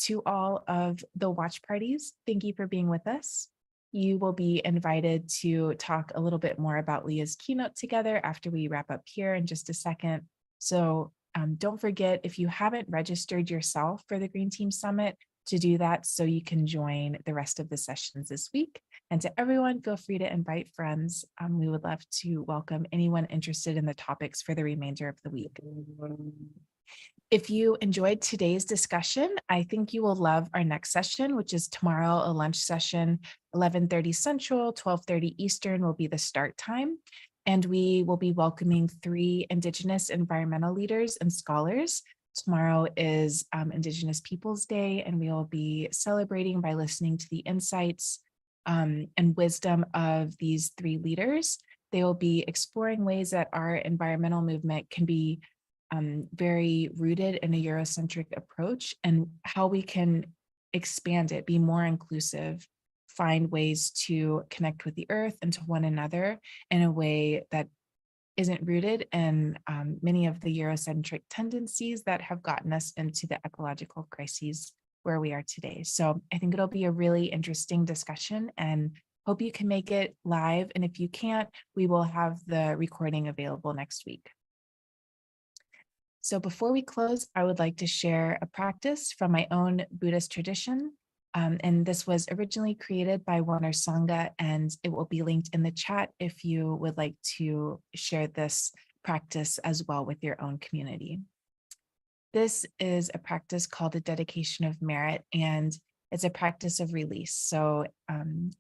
to all of the watch parties, thank you for being with us. You will be invited to talk a little bit more about Leah's keynote together after we wrap up here in just a second. So don't forget, if you haven't registered yourself for the Green Team Summit, to do that so you can join the rest of the sessions this week. And to everyone, feel free to invite friends. We would love to welcome anyone interested in the topics for the remainder of the week. If you enjoyed today's discussion, I think you will love our next session, which is tomorrow, a lunch session, 11:30 Central, 12:30 Eastern will be the start time. And we will be welcoming 3 Indigenous environmental leaders and scholars. Tomorrow is Indigenous Peoples Day, and we will be celebrating by listening to the insights and wisdom of these 3 leaders. They will be exploring ways that our environmental movement can be very rooted in a Eurocentric approach, and how we can expand it, be more inclusive find ways to connect with the earth and to one another in a way that isn't rooted in many of the Eurocentric tendencies that have gotten us into the ecological crises where we are today. So I think it'll be a really interesting discussion, and hope you can make it live. And if you can't, we will have the recording available next week. So before we close, I would like to share a practice from my own Buddhist tradition. And this was originally created by Warner Sangha, and it will be linked in the chat if you would like to share this practice as well with your own community. This is a practice called the dedication of merit, and it's a practice of release. So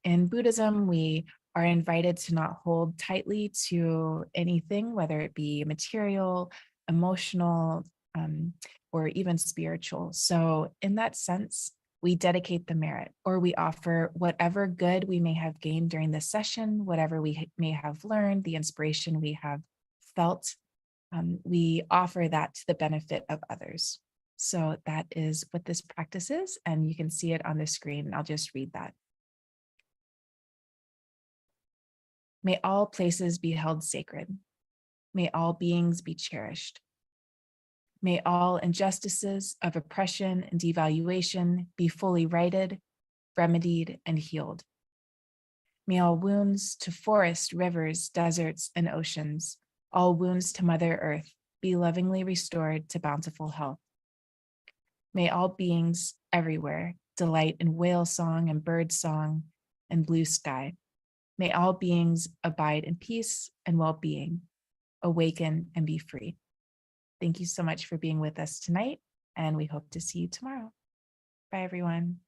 in Buddhism, we are invited to not hold tightly to anything, whether it be material, emotional, or even spiritual. So in that sense, we dedicate the merit, or we offer whatever good we may have gained during the session, whatever we may have learned, the inspiration we have felt, we offer that to the benefit of others. So that is what this practice is, and you can see it on the screen, and I'll just read that. May all places be held sacred. May all beings be cherished. May all injustices of oppression and devaluation be fully righted, remedied, and healed. May all wounds to forests, rivers, deserts, and oceans, all wounds to Mother Earth, be lovingly restored to bountiful health. May all beings everywhere delight in whale song and bird song and blue sky. May all beings abide in peace and well-being, awaken and be free. Thank you so much for being with us tonight, and we hope to see you tomorrow. Bye, everyone.